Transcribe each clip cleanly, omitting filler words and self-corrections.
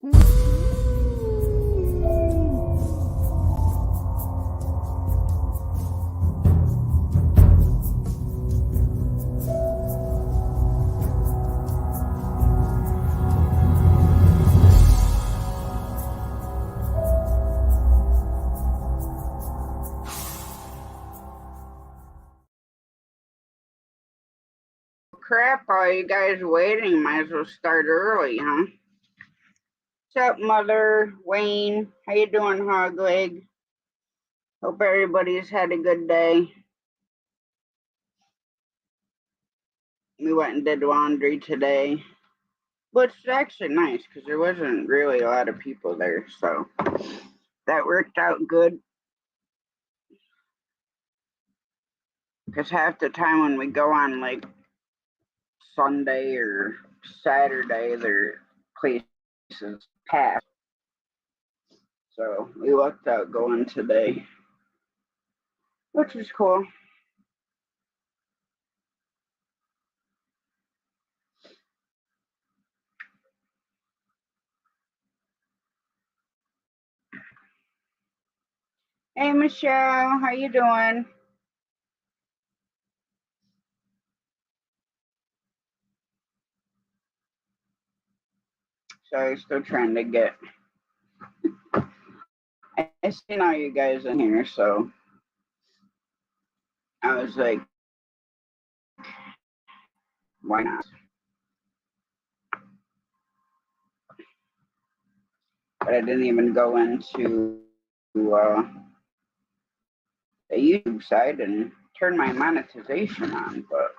Crap, all you guys waiting, might as well start early, huh? What's up, Mother? Wayne, how you doing, Hogleg? Hope everybody's had a good day. We went and did laundry today, which is actually nice because there wasn't really a lot of people there, so that worked out good. Because half the time when we go on like Sunday or Saturday, their places packed. So we lucked out going today, which was cool. Hey Michelle, how you doing? Sorry, still trying to get. I seen all you guys in here, so I was like, why not? But I didn't even go into the YouTube side and turn my monetization on, but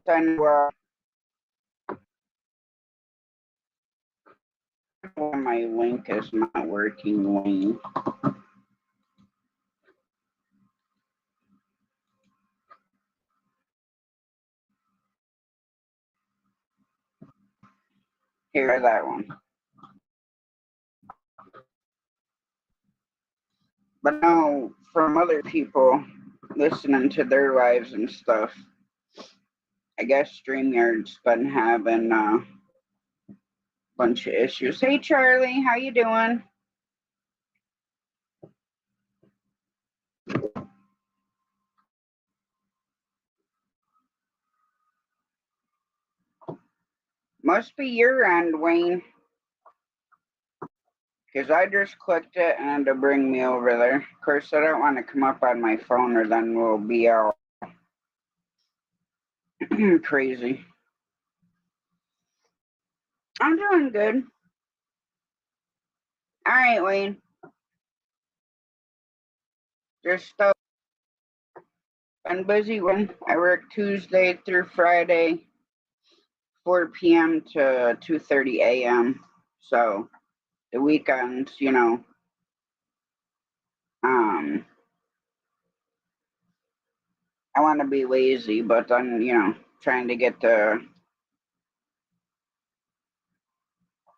then my link is not working. Wayne. Here, that one. But now, from other people listening to their lives and stuff, I guess StreamYard's been having a bunch of issues. Hey Charlie, how you doing? Must be your end, Wayne. Because I just clicked it and it'll bring me over there. Of course, I don't want to come up on my phone or then we'll be all crazy. I'm doing good. All right, Wayne. Just been busy when I work Tuesday through Friday, 4 p.m. to 2:30 a.m. So the weekends, I want to be lazy, but then, trying to get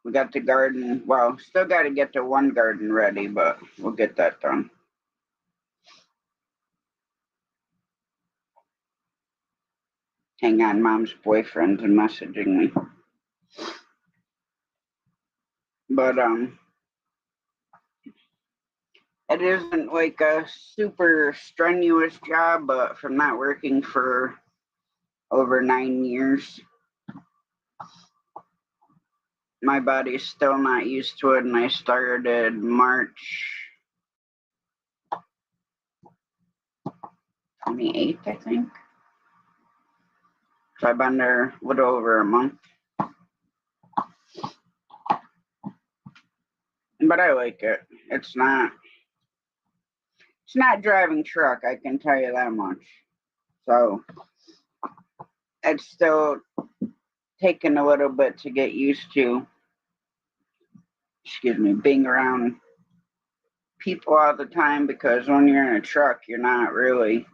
we got the garden, well, still got to get the one garden ready, but we'll get that done. Hang on, Mom's boyfriend's messaging me. But, it isn't like a super strenuous job, but from not working for over 9 years, my body's still not used to it, and I started March 28th, I think. So I've been there a little over a month. But I like it. It's not driving truck, I can tell you that much. So it's still taking a little bit to get used to, being around people all the time, because when you're in a truck, you're not really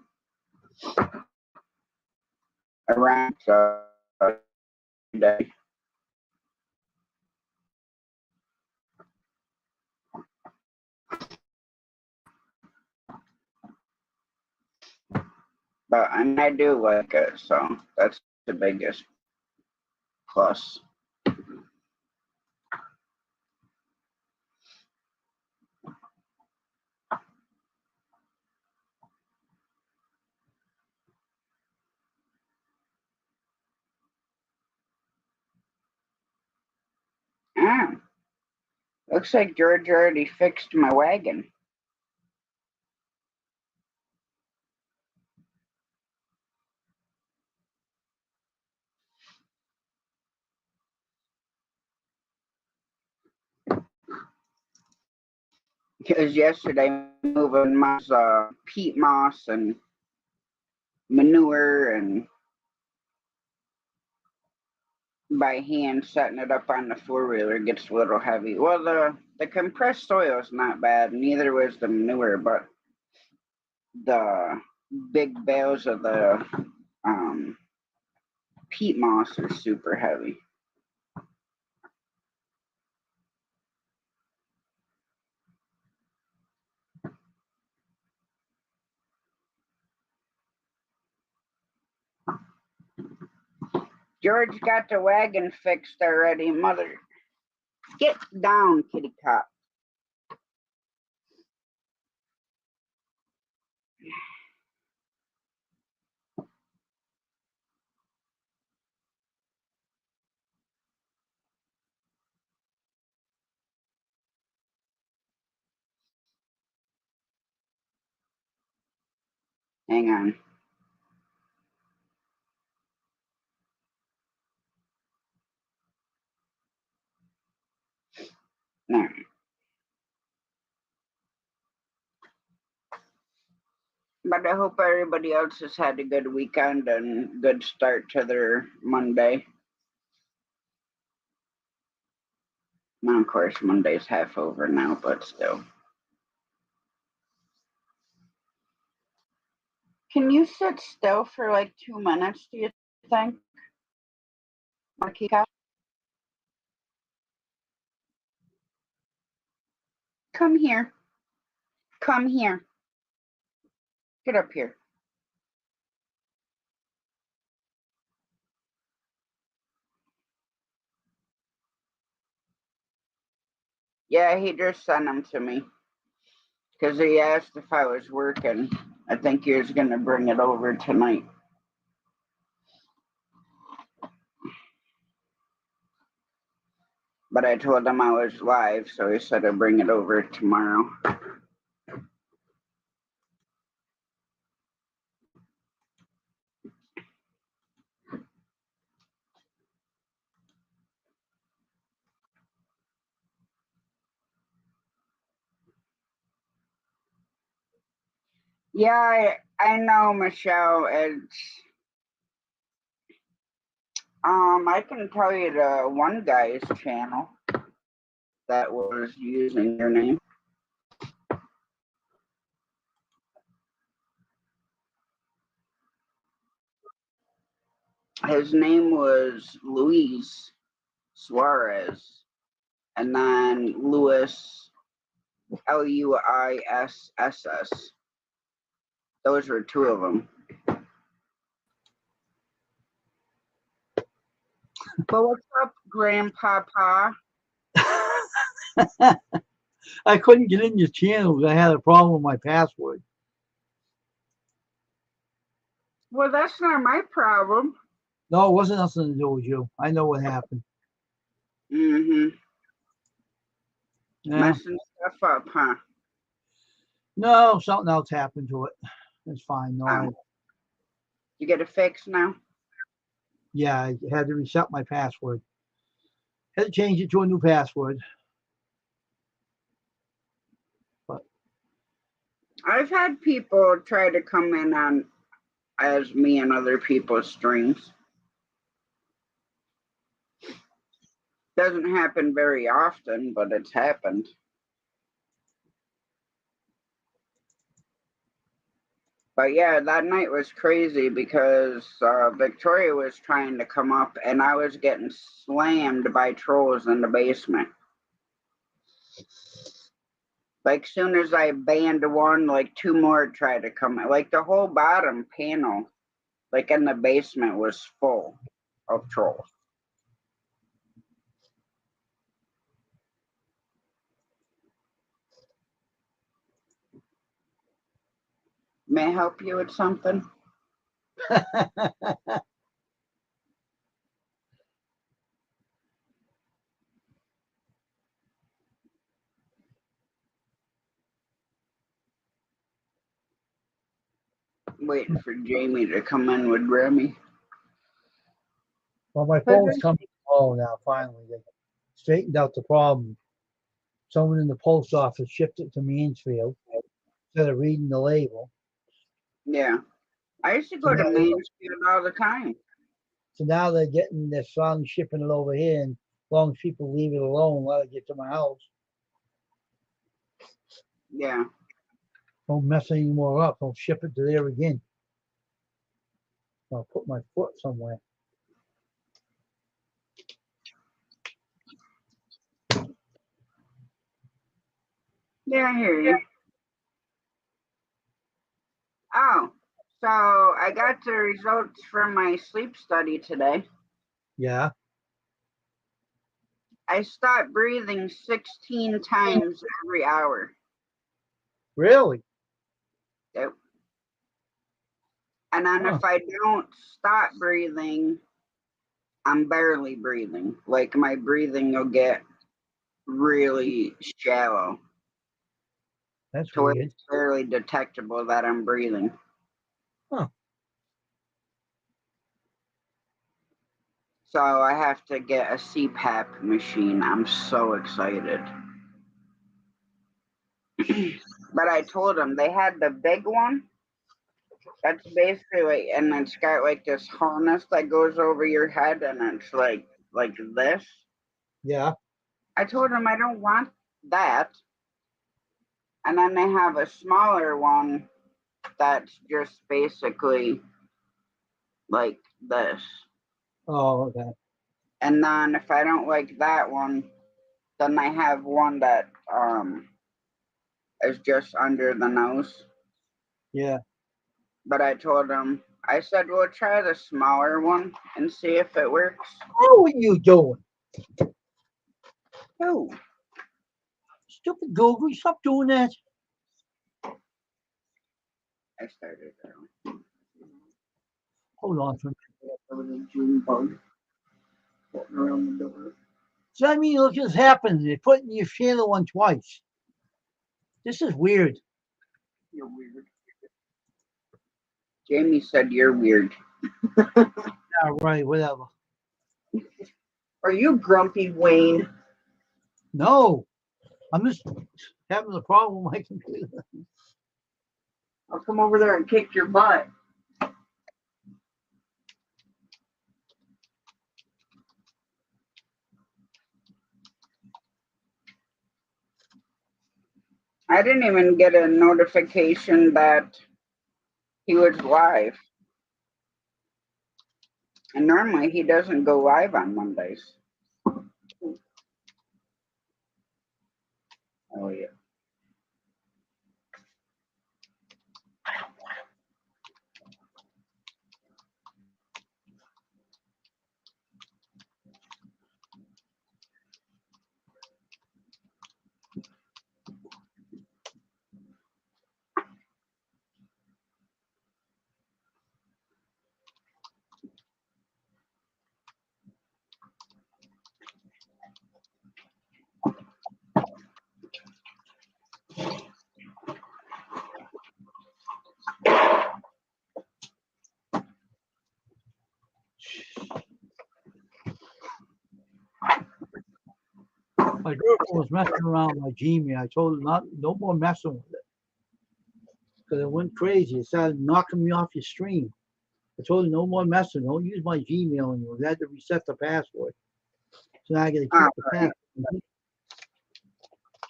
around every day. But I mean, I do like it, so that's the biggest plus. Ah, looks like George already fixed my wagon. Because yesterday moving my peat moss and manure and by hand setting it up on the four-wheeler gets a little heavy. Well, the compressed soil is not bad, neither was the manure, but the big bales of the peat moss are super heavy. George got the wagon fixed already, mother. Get down, kitty cat. Hang on. No. But I hope everybody else has had a good weekend and good start to their Monday. Now, of course, Monday's half over now, but still. Can you sit still for like 2 minutes, do you think? Makika? Come here. Come here. Get up here. Yeah, he just sent them to me because he asked if I was working. I think he was going to bring it over tonight. But I told him I was live, so he said I'd bring it over tomorrow. Yeah, I know, Michelle. It's I can tell you the one guy's channel that was using your name. His name was Luis Suarez, and then Luis Luiss. Those were two of them. But what's up, Grandpapa? I couldn't get in your channel because I had a problem with my password. Well, that's not my problem. No, it wasn't nothing to do with you. I know what happened. Mm-hmm. Yeah. Messing stuff up, huh? No, something else happened to it. It's fine. No, Oh. You get it fixed now? Yeah, I had to reset my password. Had to change it to a new password. But I've had people try to come in on as me and other people's streams. Doesn't happen very often, but it's happened. But yeah, that night was crazy because Victoria was trying to come up and I was getting slammed by trolls in the basement. Like soon as I banned one, like two more tried to come. Like the whole bottom panel, like in the basement, was full of trolls. May I help you with something? Waiting for Jamie to come in with Remy. Well, my phone's coming home now, finally. They straightened out the problem. Someone in the post office shipped it to Mansfield instead of reading the label. Yeah. I used to go to Mansfield all the time. So now they're getting this song, shipping it over here, and as long as people leave it alone, let it get to my house. Yeah. Don't mess any more up. Don't ship it to there again. I'll put my foot somewhere. Yeah, I hear you. Oh, so I got the results from my sleep study today. Yeah. I stopped breathing 16 times every hour. Really? Yep. And then if I don't stop breathing, I'm barely breathing. Like my breathing will get really shallow. That's to where weird. it's barely detectable that I'm breathing. Huh. So I have to get a CPAP machine. I'm so excited. But I told them they had the big one. That's basically like, and it's got like this harness that goes over your head, and it's like this. Yeah. I told them I don't want that. And then they have a smaller one that's just basically like this. Oh, okay. And then if I don't like that one, then I have one that is just under the nose. Yeah. But I told him, I said, we'll try the smaller one and see if it works. What are you doing? Oh, Stupid Google, stop doing that. I started early. Hold on for a minute. There was a June bug floating around the door. So I mean, look, this happens. They're putting your channel on twice. This is weird. You're weird. Jamie said you're weird. Yeah, right, whatever. Are you grumpy, Wayne? No, I'm just having a problem with my computer. I'll come over there and kick your butt. I didn't even get a notification that he was live. And normally he doesn't go live on Mondays. Oh, yeah. My girlfriend was messing around with my Gmail. I told her no more messing with it. Because it went crazy. It started knocking me off your stream. I told her no more messing. Don't use my Gmail anymore. I had to reset the password. So now I gotta keep the password.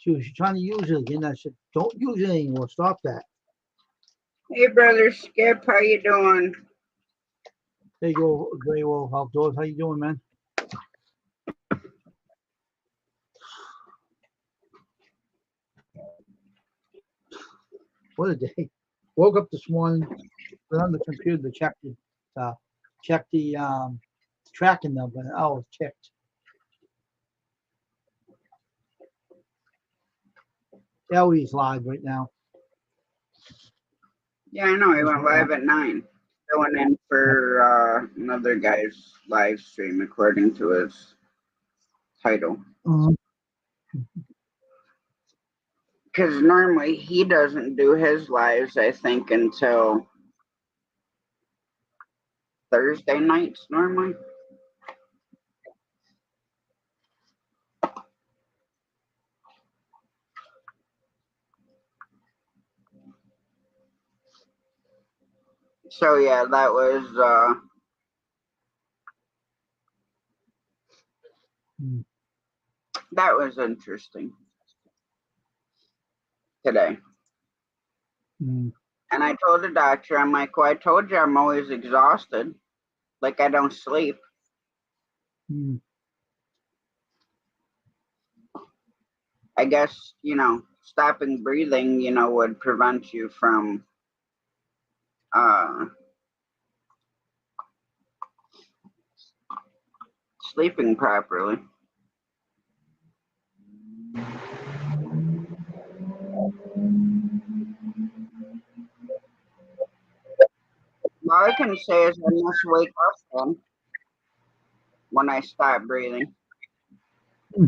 She was trying to use it again. I said, don't use it anymore. Stop that. Hey, brother Skip, how you doing? There you go, Grey Wolf Outdoors. How you doing, man? What a day. Woke up this morning, went on the computer to check the tracking number, and I was ticked. Ellie's live right now. Yeah, I know. He went live at 9. Going in for another guy's live stream according to his title. Mhm. Because normally he doesn't do his lives, I think, until Thursday nights normally. So yeah, that was interesting today. Mm. And I told the doctor, I'm like, well, I told you I'm always exhausted. Like I don't sleep. Mm. I guess, stopping breathing, would prevent you from sleeping properly. All I can say is I must wake up then when I stop breathing. Hmm.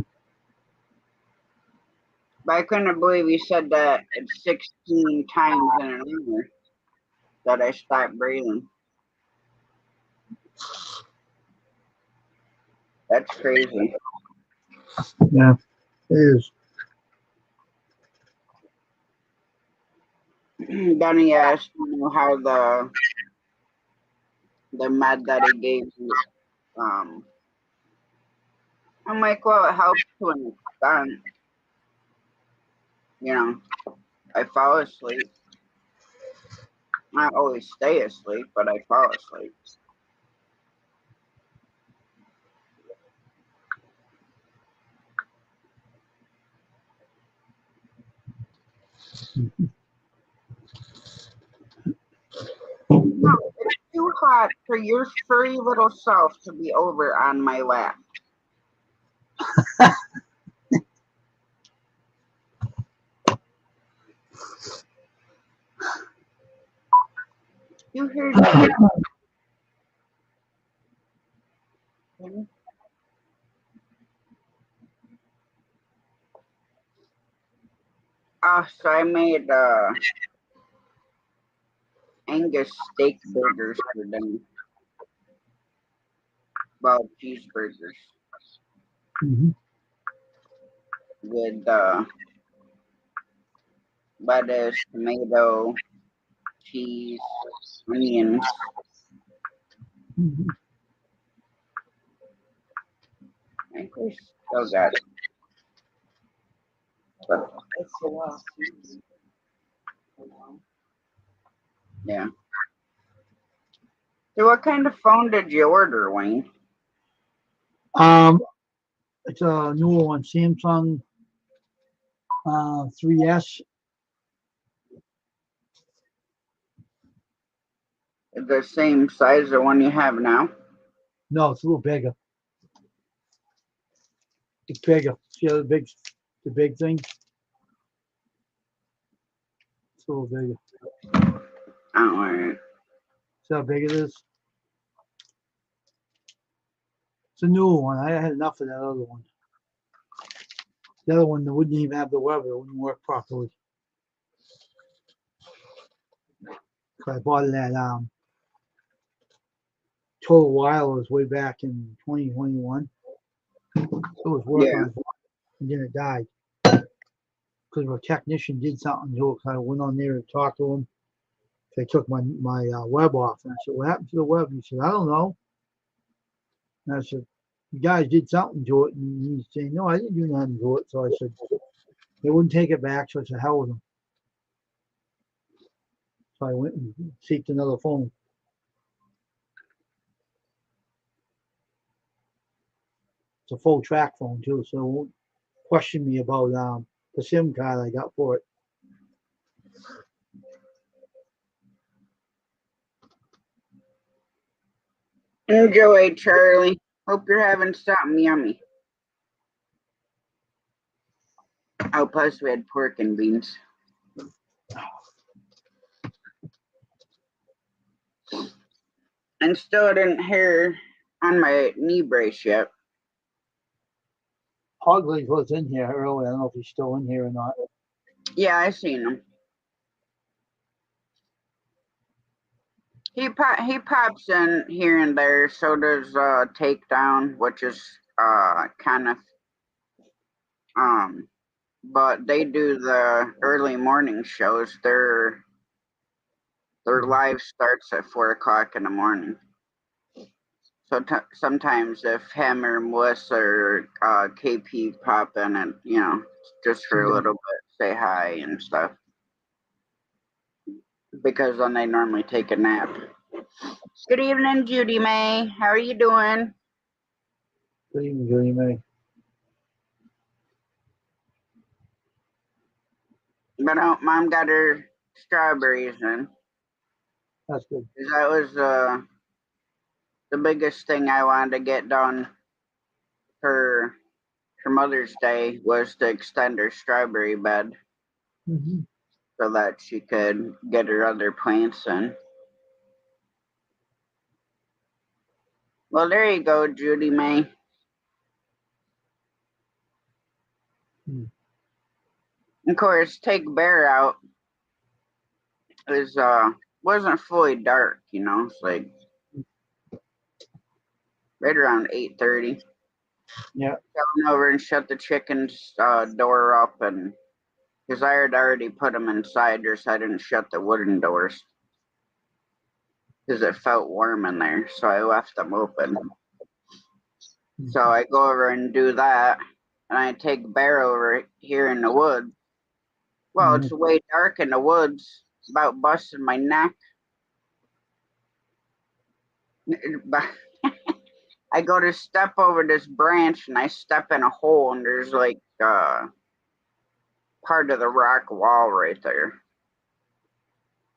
But I couldn't believe he said that it's 16 times in an hour that I stopped breathing. That's crazy. Yeah, it is. Then he asked me how the med that he gave you. I'm like, well, it helps to an extent. I fall asleep. I always stay asleep, but I fall asleep. No, it's too hot for your furry little self to be over on my lap. You heard me. So I made Angus steak burgers for dinner. Well, cheeseburgers Mhm. with lettuce, tomato, cheese, onions. Mhm. I think we still got it. But, It's the last. yeah. So what kind of phone did you order, Wayne? It's a newer one, Samsung 3S. The same size as the one you have now? No, it's a little bigger. It's bigger. See how the big thing? It's a little bigger. Oh, all right. See how big it is? It's a newer one. I had enough of that other one. The other one, that wouldn't even have the weather. It wouldn't work properly. So I bought it at Total Wireless way back in 2021. So it was working Yeah. on it, and then it died. Because a technician did something to it. I went on there and talked to him. They took my web off. And I said, what happened to the web? He said, I don't know. And I said, you guys did something to it. And he's saying, no, I didn't do nothing to it. So I said, they wouldn't take it back. So I said, hell with them. So I went and seeked another phone. It's a full track phone too. So it won't question me about the SIM card I got for it. Enjoy, Charlie. Hope you're having something yummy. Oh, plus we had pork and beans. And still didn't hear on my knee brace yet. Hogley was in here earlier. I don't know if he's still in here or not. Yeah, I seen him. He pops in here and there. So does Takedown, which is Kenneth. But they do the early morning shows. Their live starts at 4 o'clock in the morning. So sometimes if him or Melissa or KP pop in and just for a little bit, say hi and stuff. Because then they normally take a nap. Good evening, Judy May. How are you doing? Good evening, Judy May. But Mom got her strawberries in. That's good. That was the biggest thing I wanted to get done for Mother's Day was to extend her strawberry bed so that she could get her other plants in. Well, there you go, Judy May. Of course, Take Bear out is wasn't fully dark, it's like right around 8:30. Yeah. Going over and shut the chicken's door up, and because I had already put them inside her, so I didn't shut the wooden doors because it felt warm in there, so I left them open. So I go over and do that, and I take Bear over here in the woods. Well, it's way dark in the woods, about busting my neck. I go to step over this branch, and I step in a hole, and there's like part of the rock wall right there.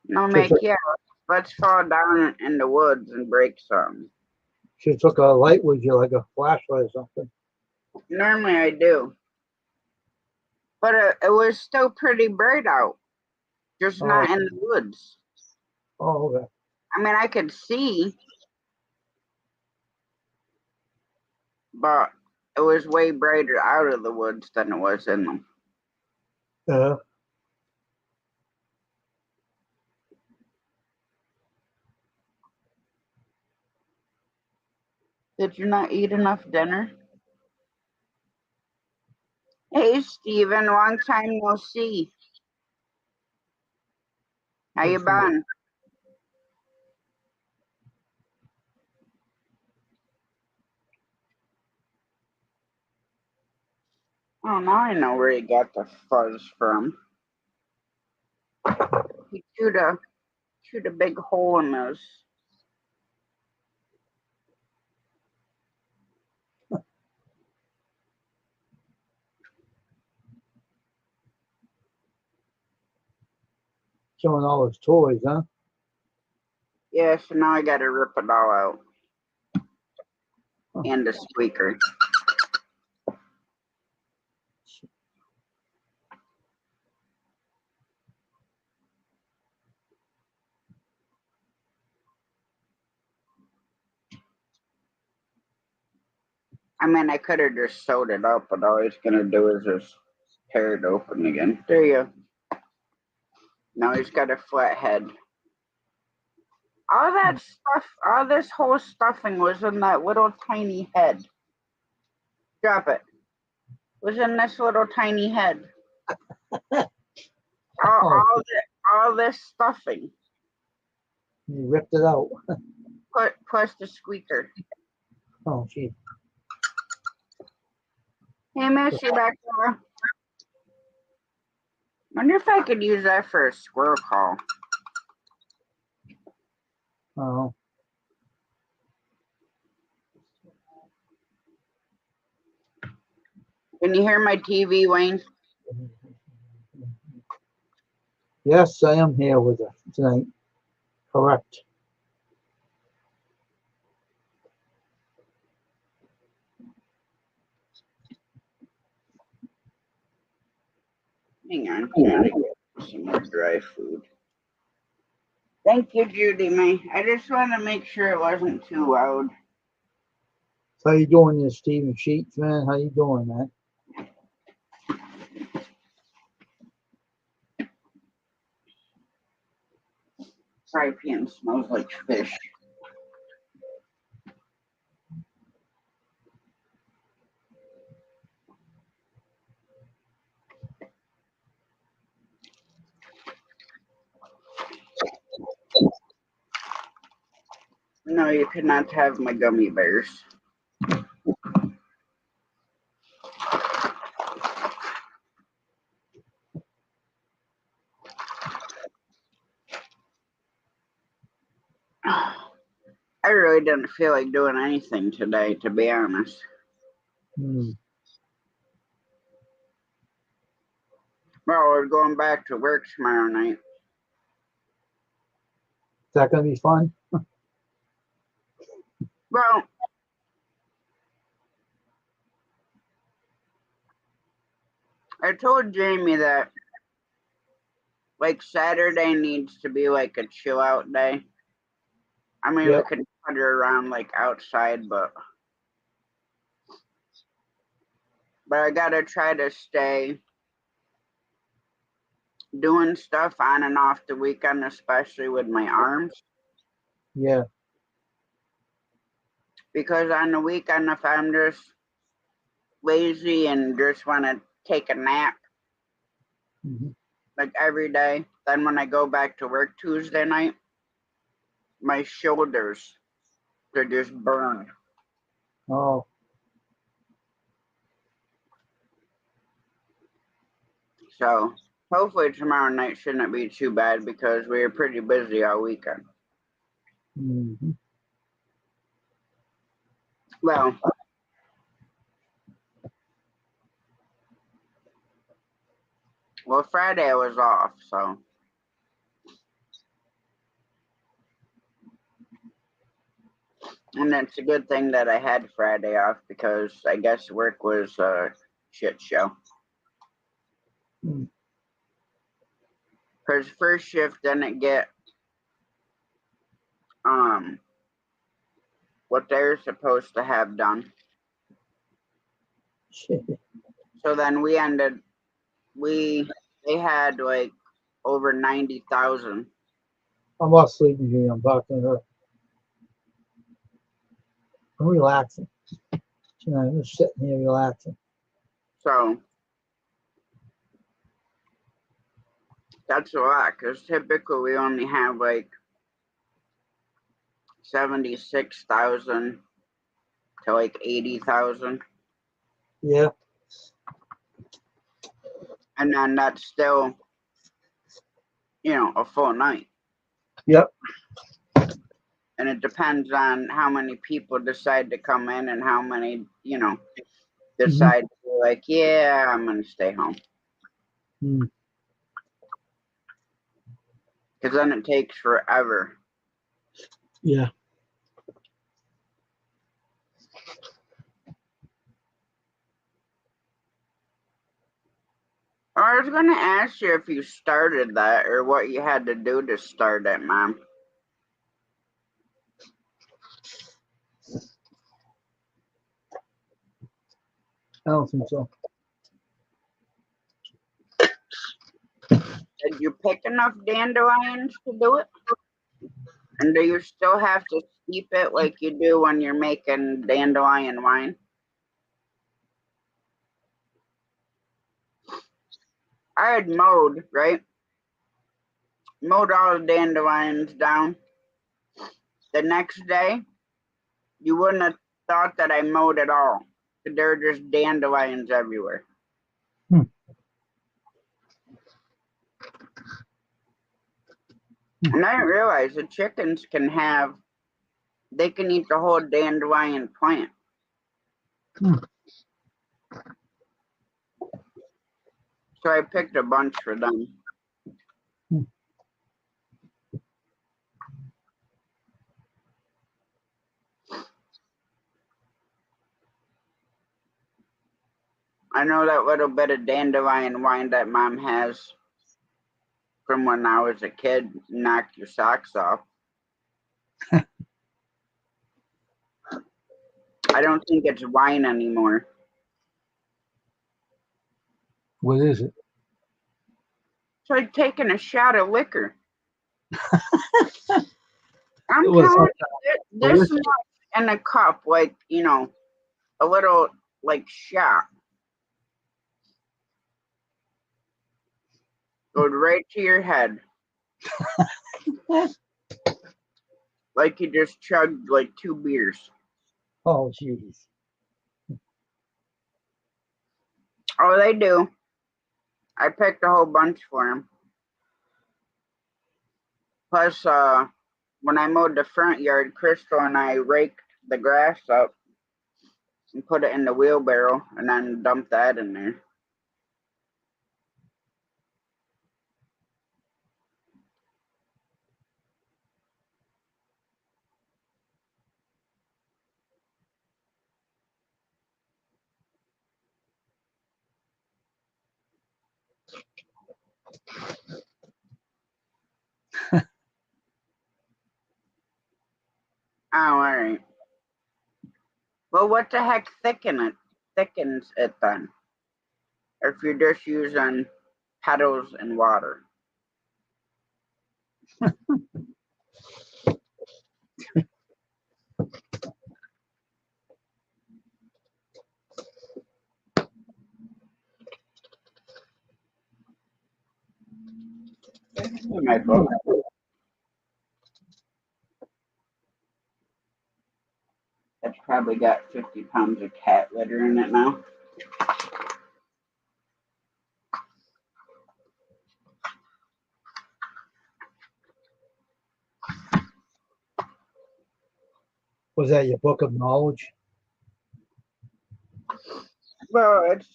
And I'm like, yeah, let's fall down in the woods and break something. She took a light with you, like a flashlight or something. Normally I do. But it was still pretty bright out, just not in the woods. Oh, okay. I mean, I could see, but it was way brighter out of the woods than it was in them. Yeah. Did you not eat enough dinner? Hey, Steven, long time no see. How you been? Oh, now I know where you got the fuzz from. He chewed a big hole in those. Showing all his toys, huh? Yeah, so now I gotta rip it all out. And the squeaker. I mean, I could have just sewed it up, but all he's gonna do is just tear it open again. There you go. Now he's got a flat head. All that stuff, all this whole stuffing was in that little tiny head. Drop it. Was in this little tiny head. All this stuffing. You ripped it out. Plus the squeaker. Oh, gee. Hey, miss you back there. Wonder if I could use that for a squirrel call. Oh. Can you hear my TV, Wayne? Yes, I am here with her tonight. Correct. Hang on, trying to get some more dry food. Thank you, Judy May. I just want to make sure it wasn't too loud. How you doing there, Stephen Sheets, man? How you doing, man? Fry pan smells like fish. No, you cannot have my gummy bears. I really didn't feel like doing anything today, to be honest. Hmm. Well, we're going back to work tomorrow night. Is that gonna be fun? Well, I told Jamie that like Saturday needs to be like a chill out day. I mean, Yep. we could put her around like outside, but I gotta try to stay doing stuff on and off the weekend, especially with my arms. Yeah. Because on the weekend, if I'm just lazy and just want to take a nap, Hmm. like every day, then when I go back to work Tuesday night, my shoulders, they're just burned. Oh, So hopefully tomorrow night shouldn't be too bad because we were pretty busy all weekend. hmm. Well, Friday I was off, so and it's a good thing that I had Friday off because I guess work was a shit show. Hmm. Because first shift didn't get what they're supposed to have done. Shit. So then they had like over 90,000. I'm not sleeping here. I'm talking to her. I'm relaxing. You know, I'm just sitting here relaxing. So that's a lot because typically we only have like 76,000 to like 80,000. Yeah. And then that's still, a full night. Yep. And it depends on how many people decide to come in and how many, decide to be like, yeah, I'm going to stay home. Hmm. Because then it takes forever. Yeah. I was going to ask you if you started that or what you had to do to start it, Mom. I don't think so. Did you pick enough dandelions to do it? And do you still have to steep it like you do when you're making dandelion wine? I had mowed, right? Mowed all the dandelions down. The next day, you wouldn't have thought that I mowed at all. There were just dandelions everywhere. Hmm. And I didn't realize the chickens they can eat the whole dandelion plant. Hmm. So I picked a bunch for them. Hmm. I know that little bit of dandelion wine that Mom has from when I was a kid knocked your socks off. I don't think it's wine anymore. What is it? It's like taking a shot of liquor. I'm It was telling like you, a this whiskey. much in a cup, like, you know, a little, like, shot. Goes right to your head. Like you just chugged, like, 2 beers. Oh, jeez. Oh, they do. I picked a whole bunch for him. Plus, when I mowed the front yard, Crystal and I raked the grass up and put it in the wheelbarrow and then dumped that in there. Oh, alright. Well, what the heck thickens it then? Or if you're just using petals and water. My book. It's probably got 50 pounds of cat litter in it now. Was that your book of knowledge? Well, it's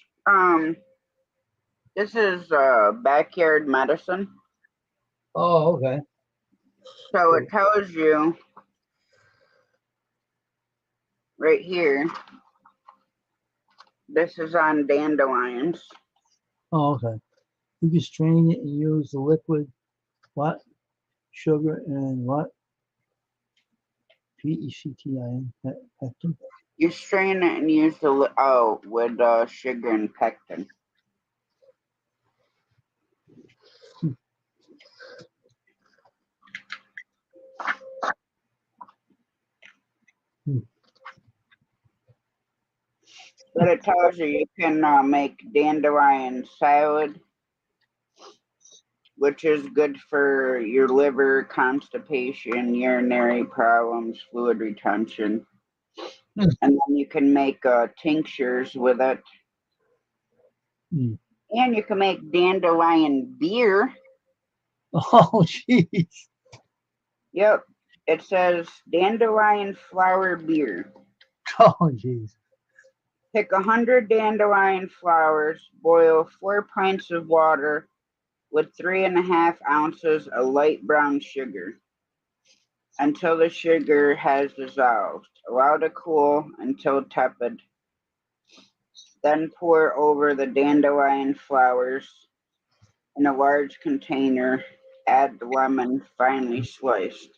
this is backyard medicine. Oh, okay. So it tells you right here. This is on dandelions. Oh, okay. You can strain it and use the liquid, what? Sugar and what? PECTIN. Pectin. You strain it and use the with sugar and pectin. But it tells you can make dandelion salad, which is good for your liver, constipation, urinary problems, fluid retention. Hmm. And then you can make tinctures with it. Mm. And you can make dandelion beer. Oh, jeez. Yep. It says dandelion flower beer. Oh, jeez. Pick 100 dandelion flowers, boil 4 pints of water with 3.5 ounces of light brown sugar until the sugar has dissolved. Allow to cool until tepid. Then pour over the dandelion flowers in a large container. Add the lemon finely sliced.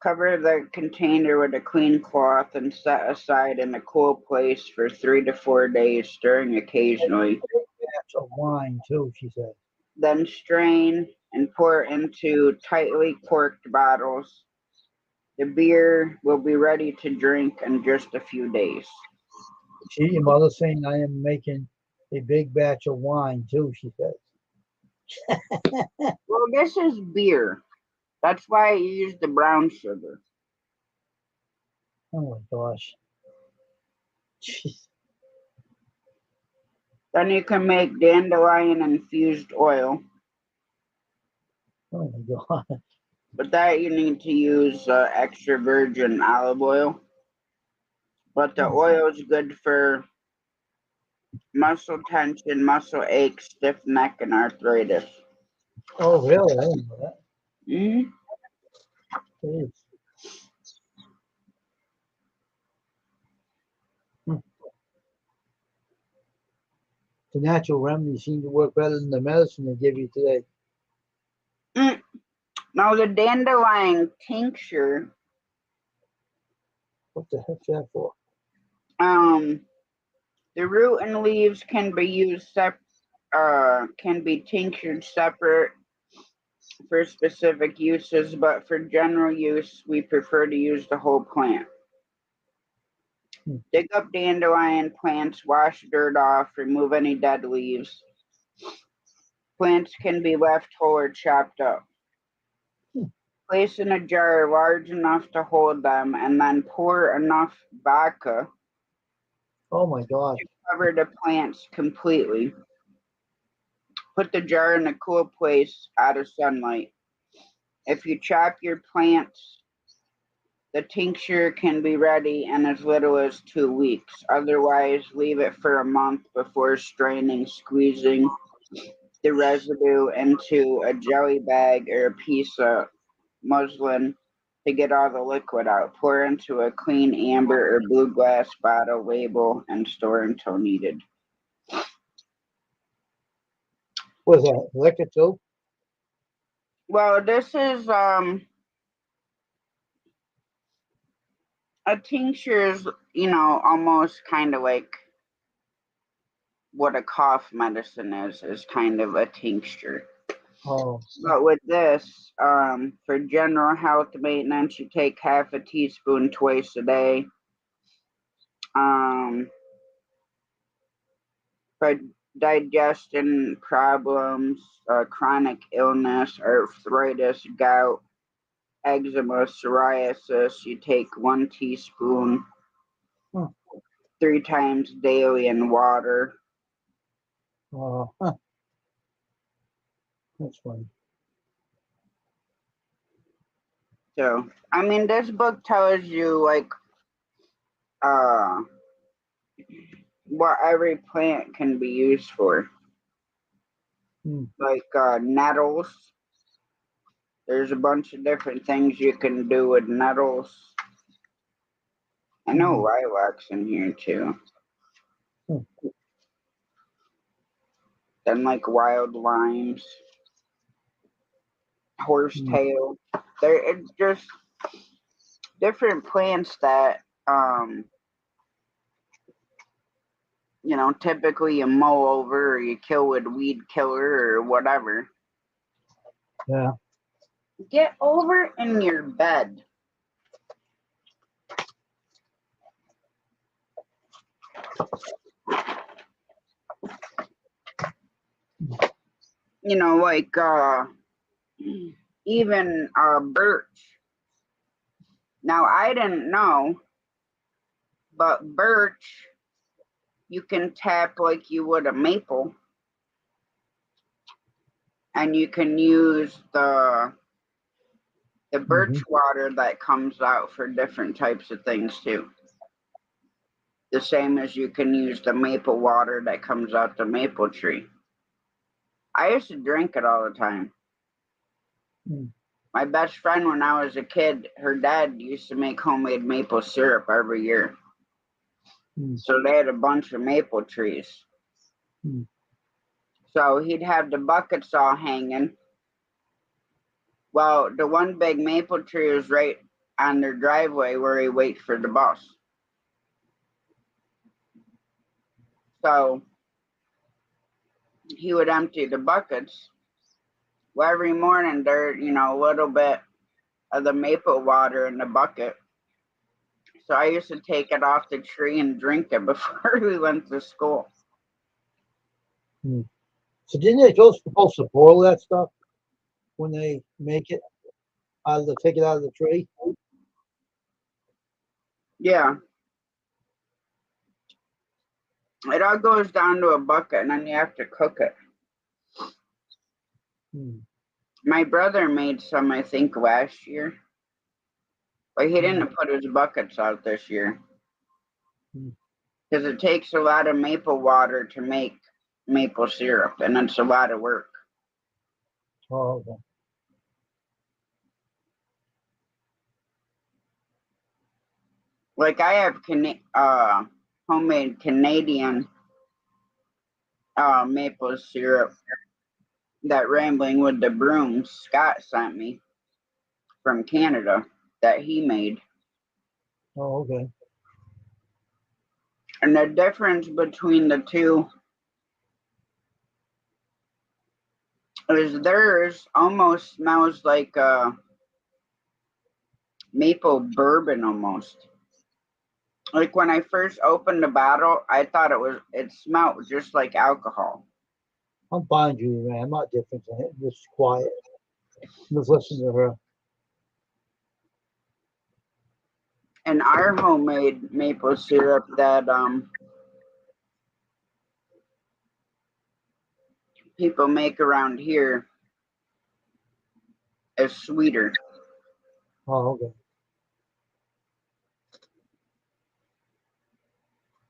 Cover the container with a clean cloth and set aside in a cool place for 3 to 4 days, stirring occasionally. That's a wine too, she said. Then strain and pour into tightly corked bottles. The beer will be ready to drink in just a few days. See, your mother saying I am making a big batch of wine too, she said. Well, this is beer. That's why I use the brown sugar. Oh my gosh. Jeez. Then you can make dandelion infused oil. Oh my god. But that you need to use extra virgin olive oil. But the oil is good for muscle tension, muscle ache, stiff neck, and arthritis. Oh really? I didn't know that. Mm-hmm. Jeez. Hmm. The natural remedies seem to work better than the medicine they give you today. Mm. Now the dandelion tincture, What the heck's that for? the root and leaves can be used can be tinctured separate for specific uses, but for general use, we prefer to use the whole plant. Dig up dandelion plants, wash dirt off, remove any dead leaves. Plants can be left whole or chopped up. Place in a jar large enough to hold them, and then pour enough vodka Oh my God. to cover the plants completely. Put the jar in a cool place out of sunlight. If you chop your plants, the tincture can be ready in as little as 2 weeks. Otherwise, leave it for a month before straining, squeezing the residue into a jelly bag or a piece of muslin to get all the liquid out. Pour into a clean amber or blue glass bottle, label, and store until needed. What is that? Electric soap? Well, this is a tincture is, almost kind of like what a cough medicine is kind of a tincture. Oh, But with this, for general health maintenance, you take half a teaspoon twice a day. For digestion problems, chronic illness, arthritis, gout, eczema, psoriasis, you take 1 teaspoon 3 times daily in water. huh. That's funny. So, I mean, this book tells you like what every plant can be used for. Like nettles. There's a bunch of different things you can do with nettles. I know lilacs in here too. Then like wild limes, horsetail. They're just different plants that typically you mow over or you kill with weed killer or whatever. Yeah. Get over in your bed. Like even birch. Now I didn't know, but birch you can tap like you would a maple, and you can use the birch water that comes out for different types of things too. The same as you can use the maple water that comes out the maple tree. I used to drink it all the time. My best friend when I was a kid, her dad used to make homemade maple syrup every year. So they had a bunch of maple trees. So he'd have the buckets all hanging. Well, the one big maple tree was right on their driveway where he waited for the bus. So he would empty the buckets. Well, every morning there, a little bit of the maple water in the bucket. So I used to take it off the tree and drink it before we went to school. So didn't they supposed to boil that stuff when they make it take it out of the tree? Yeah. It all goes down to a bucket and then you have to cook it. My brother made some, I think, last year. But he didn't put his buckets out this year. Because it takes a lot of maple water to make maple syrup, and it's a lot of work. Oh, okay. Like I have homemade Canadian maple syrup that Rambling with the Brooms Scott sent me from Canada that he made. Oh, okay. And the difference between the two is theirs almost smells like maple bourbon almost. Like when I first opened the bottle, I thought it smelled just like alcohol. I'm fine, Judy, man. I'm not different than it. Just quiet. Just listen to her. And our homemade maple syrup that people make around here is sweeter. Oh, okay.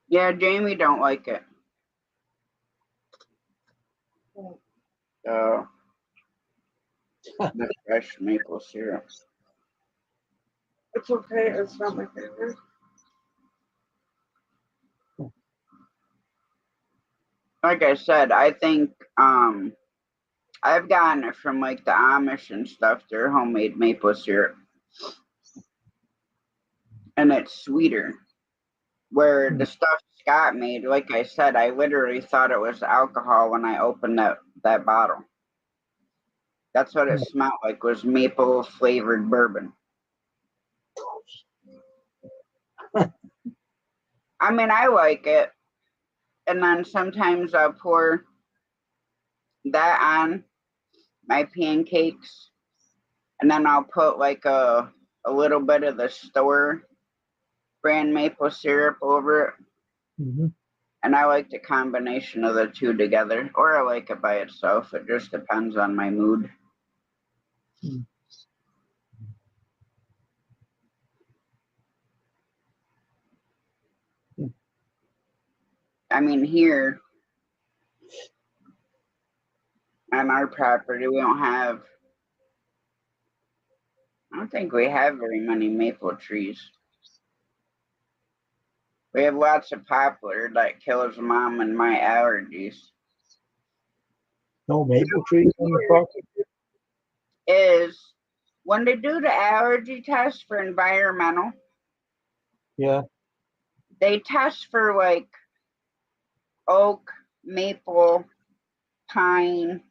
Yeah, Jamie don't like it. The fresh maple syrup. It's okay. It's not my favorite. Like I said, I think I've gotten it from like the Amish and stuff, their homemade maple syrup. And it's sweeter. Where the stuff Scott made, like I said, I literally thought it was alcohol when I opened that bottle. That's what it smelled like, was maple flavored bourbon. I mean, I like it. And then sometimes I'll pour that on my pancakes. And then I'll put like a little bit of the store brand maple syrup over it. Mm-hmm. And I like the combination of the two together. Or I like it by itself. It just depends on my mood. Mm. I mean, here on our property, I don't think we have very many maple trees. We have lots of poplar that kills mom and my allergies. No maple trees on the property? Is when they do the allergy test for environmental, Yeah. they test for like oak, maple, pine,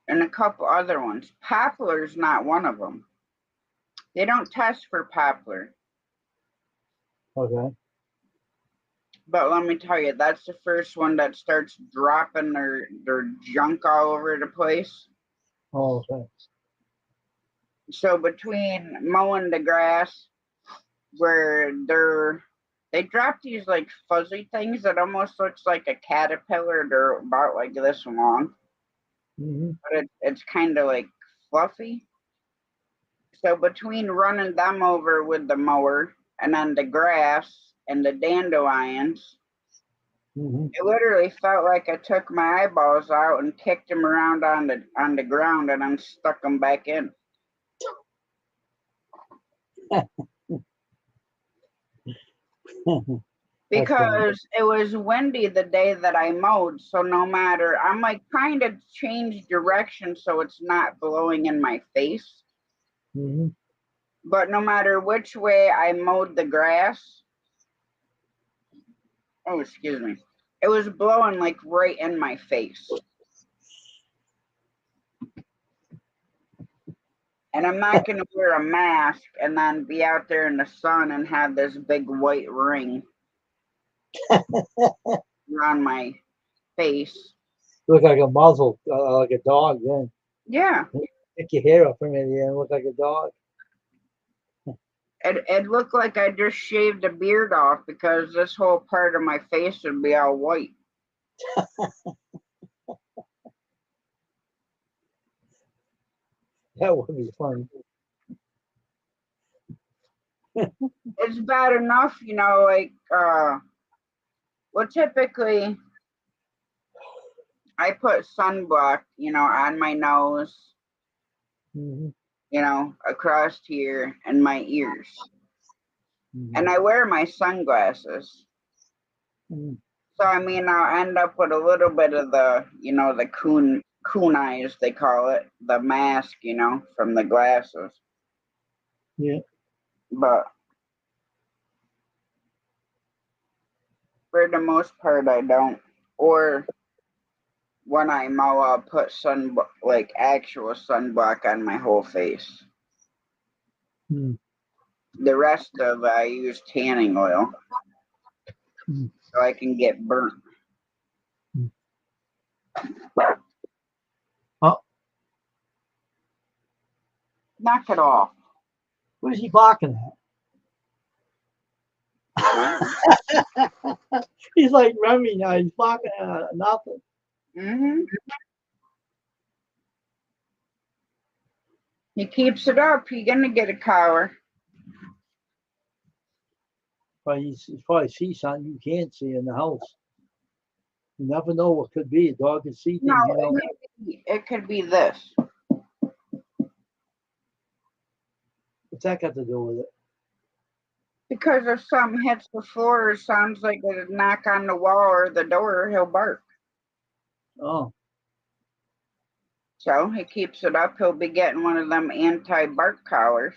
and a couple other ones. Poplar's not one of them. They don't test for poplar. Okay. But let me tell you, that's the first one that starts dropping their junk all over the place. Oh, okay. So between mowing the grass, where they drop these like fuzzy things that almost looks like a caterpillar. They're about like this long, Mm-hmm. but it's kind of like fluffy. So between running them over with the mower and then the grass and the dandelions, Mm-hmm. it literally felt like I took my eyeballs out and kicked them around on the ground and then stuck them back in. Because it was windy the day that I mowed, so no matter, I'm like trying to change direction so it's not blowing in my face. Mm-hmm. But no matter which way I mowed the grass, oh, excuse me, it was blowing like right in my face. And I'm not going to wear a mask and then be out there in the sun and have this big white ring around my face. Look like a muzzle, like a dog then. Yeah. Take your hair up from it and look like a dog. It looked like I just shaved a beard off because this whole part of my face would be all white. That would be fun. It's bad enough, like well, typically I put sunblock, on my nose, Mm-hmm. across here and my ears. And I wear my sunglasses. Mhm. So I mean, I'll end up with a little bit of the, the coon eyes they call it, the mask, from the glasses. Yeah. But for the most part, I don't. Or when I mow, I'll put actual sunblock on my whole face. Mm. The rest of it, I use tanning oil Mm. so I can get burnt. Mm. Oh, Knock it off. what is he barking at? He's like Remy now. He's barking at nothing. He keeps it up. He gonna get a collar. But he's probably see something you can't see in the house. You never know what could be. A dog can see No, things, it could be this. What's that got to do with it? Because if something hits the floor or sounds like a knock on the wall or the door, he'll bark. Oh, So he keeps it up. He'll be getting one of them anti-bark collars,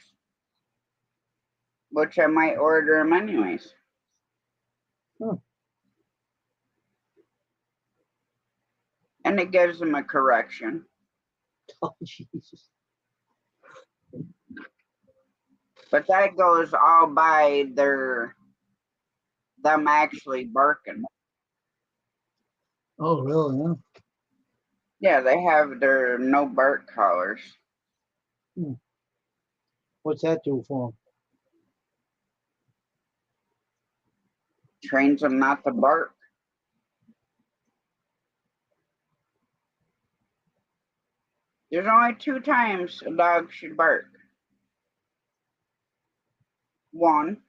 which I might order him anyways. Huh. And it gives him a correction. oh Jesus. But that goes all by them actually barking. Oh, really? Huh? Yeah, they have their no bark collars. What's that do for him? Trains them not to bark. There's only 2 times a dog should bark. One,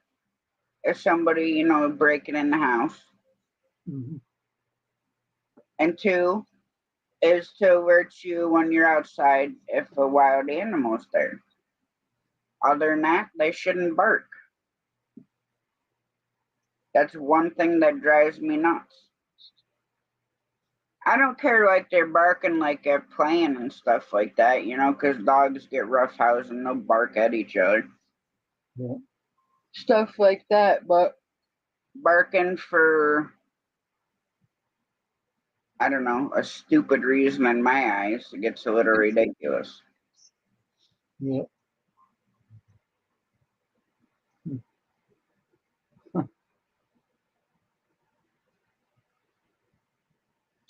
if somebody, breaking in the house. Mm-hmm. And 2 is to alert you when you're outside if a wild animal's there. Other than that, they shouldn't bark. That's one thing that drives me nuts. I don't care like they're barking like they're playing and stuff like that, because dogs get roughhoused and they'll bark at each other. Yeah. Stuff like that, but barking for, I don't know, a stupid reason in my eyes, it gets a little ridiculous. Yeah.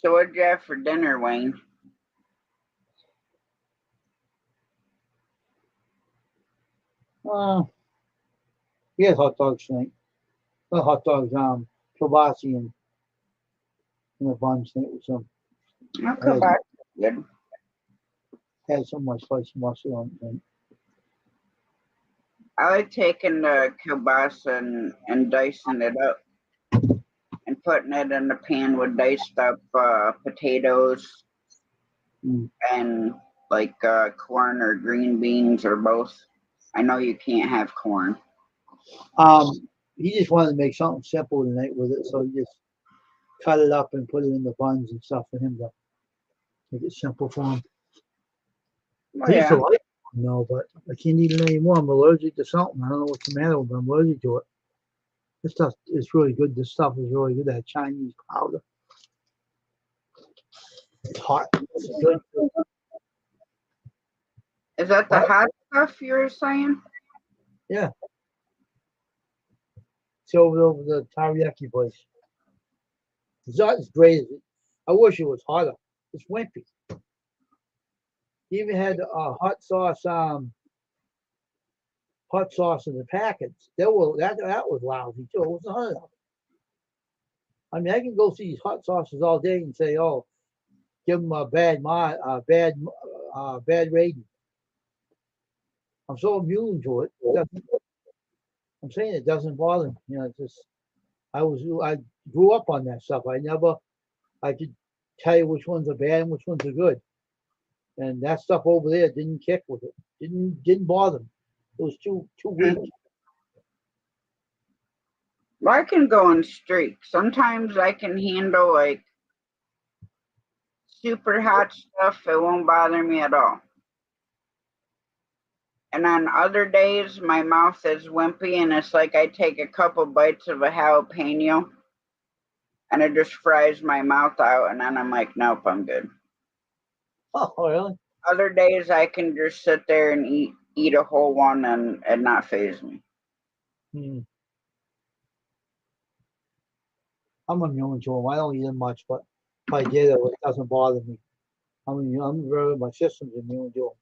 So what'd you have for dinner, Wayne? We had hot dogs tonight. Not hot dogs, kielbasa and a bun tonight with some. Oh, kielbasa. Good. Had some of my spicy mustard on it. And I like taking the kielbasa and dicing it up and putting it in the pan with diced up potatoes and like corn or green beans or both. I know you can't have corn. He just wanted to make something simple tonight with it, so he just cut it up and put it in the buns and stuff for him to make it simple for him. Oh, I used to yeah. like it, but I can't eat it anymore. I'm allergic to something. I don't know what's the matter with me. I'm allergic to it. This stuff is really good. This stuff is really good. That Chinese powder. It's hot. It's good. Is that the hot stuff you were saying? Yeah. It's over the teriyaki place. It's not as great as it. I wish it was hotter. It's wimpy. He even had hot sauce in the packets. That was lousy too. It wasn't hot enough. I mean, I can go see these hot sauces all day and say, "Oh, give them a bad rating." I'm so immune to it. I'm saying it doesn't bother me. It's just I grew up on that stuff. I could tell you which ones are bad and which ones are good. And that stuff over there didn't kick with it. Didn't bother me. It was too weak. Well, I can go in streaks. Sometimes I can handle like super hot stuff. It won't bother me at all. And on other days, my mouth is wimpy and it's like I take a couple bites of a jalapeno and it just fries my mouth out. And then I'm like, nope, I'm good. Oh, really? Other days, I can just sit there and eat a whole one and not faze me. Hmm. I'm immune to them. I don't eat them much, but if I did, it doesn't bother me. My system's immune to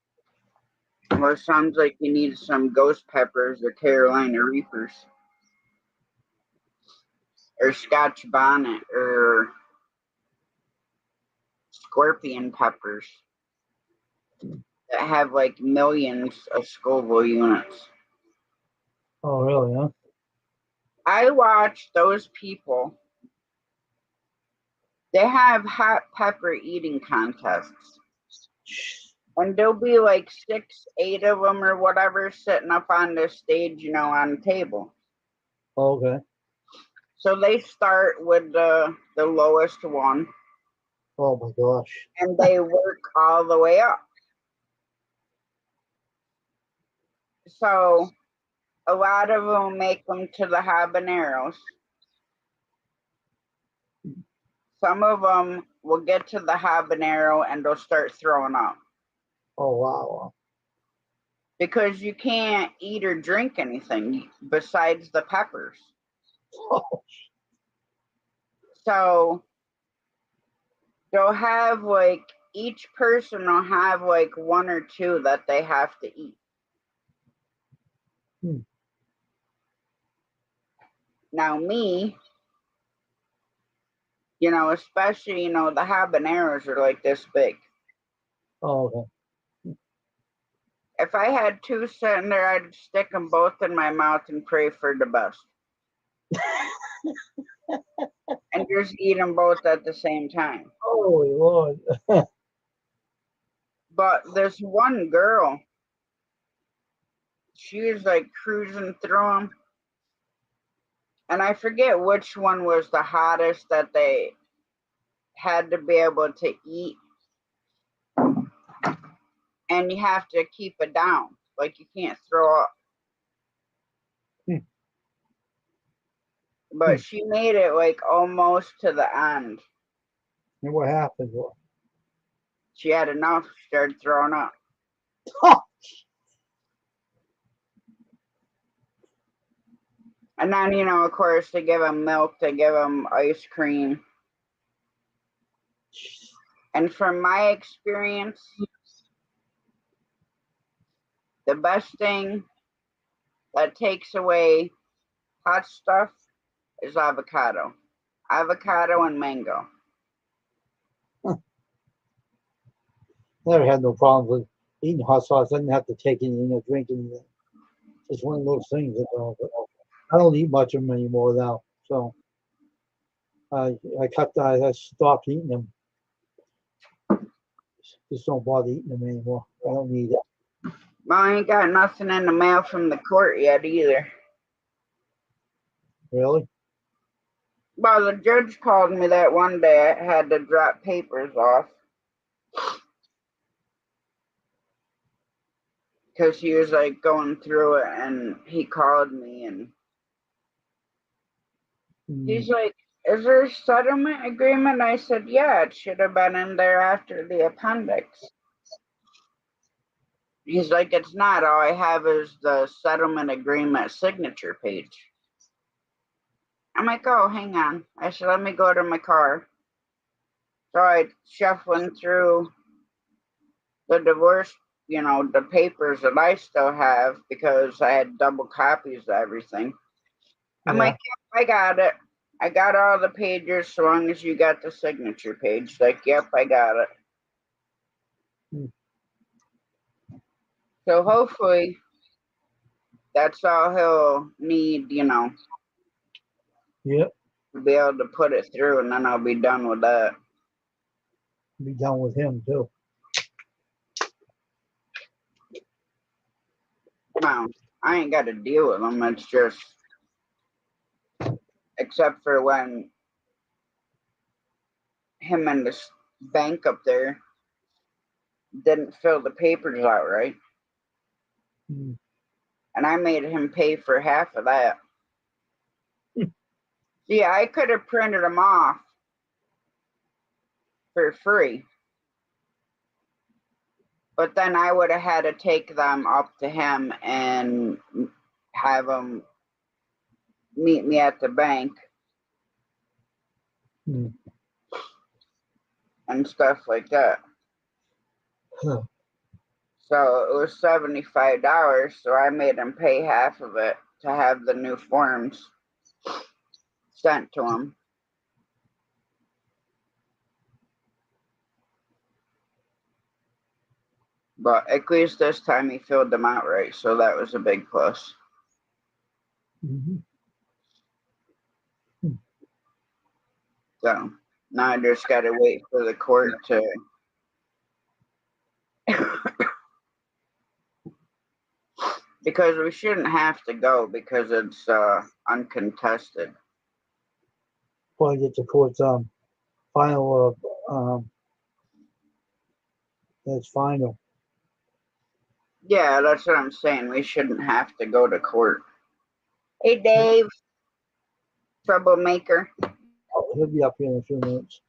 them. Well, it sounds like you need some ghost peppers or Carolina Reapers or Scotch bonnet or scorpion peppers that have like millions of Scoville units. Oh, really? Huh? I watch those people. They have hot pepper eating contests. And there'll be like 6, 8 of them or whatever sitting up on the stage, on the table. Okay. So they start with the lowest one. Oh my gosh. And they work all the way up. So a lot of them make them to the habaneros. Some of them will get to the habanero and they'll start throwing up. Oh wow. Because you can't eat or drink anything besides the peppers. Oh, So they'll have like, each person will have like 1 or 2 that they have to eat. Hmm. Now me, especially, the habaneros are like this big. oh, okay. If I had 2 sitting there, I'd stick them both in my mouth and pray for the best. And just eat them both at the same time. Holy Lord. But this one girl, she was like cruising through them. And I forget which one was the hottest that they had to be able to eat. And you have to keep it down. Like you can't throw up. Hmm. But she made it like almost to the end. And what happened to She had enough, she started throwing up. her? And then, of course, they give them milk, they give them ice cream. And from my experience, the best thing that takes away hot stuff is avocado. Avocado and mango. Never had no problems with eating hot sauce. I didn't have to take anything or drink anything. It's one of those things that I don't eat much of them anymore now. So I stopped eating them. Just don't bother eating them anymore. I don't need it. Well, I ain't got nothing in the mail from the court yet either. Really? Well, the judge called me that one day. I had to drop papers off. Because he was like going through it and he called me and he's like, is there a settlement agreement? I said, yeah, it should have been in there after the appendix. He's like, it's not. All I have is the settlement agreement signature page. I'm like, oh, hang on. I said, let me go to my car. So I shuffling through the divorce, the papers that I still have because I had double copies of everything. I'm like, yep, I got it. I got all the pages so long as you got the signature page. Like, yep, I got it. So hopefully that's all he'll need, Yep. to be able to put it through, and then I'll be done with that. Be done with him too. Now, I ain't got to deal with them. It's just except for when him and the bank up there didn't fill the papers out right. Mm. And I made him pay for half of that. Yeah, I could have printed them off for free. But then I would have had to take them up to him and have him meet me at the bank Mm. and stuff like that. Huh. So it was $75. So I made him pay half of it to have the new forms sent to him. But at least this time he filled them out right, so that was a big plus. Mhm. So now I just gotta wait for the court to because we shouldn't have to go because it's uncontested. Probably get the court's final. That's final. Yeah, that's what I'm saying. We shouldn't have to go to court. Hey Dave, troublemaker. Oh, he'll be up here in a few minutes.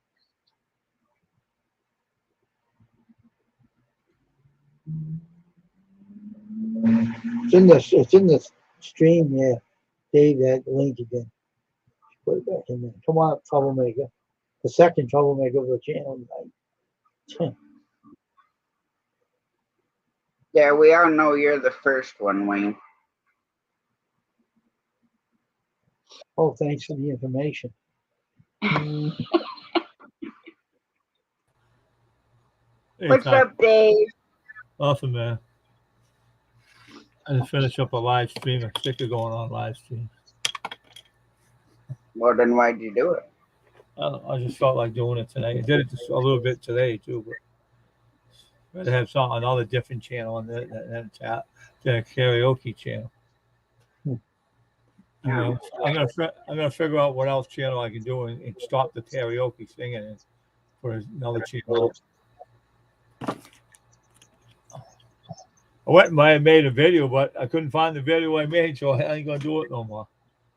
It's in the stream there. Dave, that link again. Put it back in there. Come on, troublemaker. The second troublemaker of the channel tonight. Yeah, we all know you're the first one, Wayne. Oh, thanks for the information. Hey, What's Ty. up, Dave? Awesome, man. I just finished up a live stream. I'm sick of going on live stream. Well, then why'd you do it? I just felt like doing it tonight. I did it just a little bit today too, but I'd have some another different channel on the karaoke channel. I'm gonna figure out what else channel I can do and stop the karaoke singing for another channel. I went and I made a video, but I couldn't find the video I made, so I ain't gonna do it no more.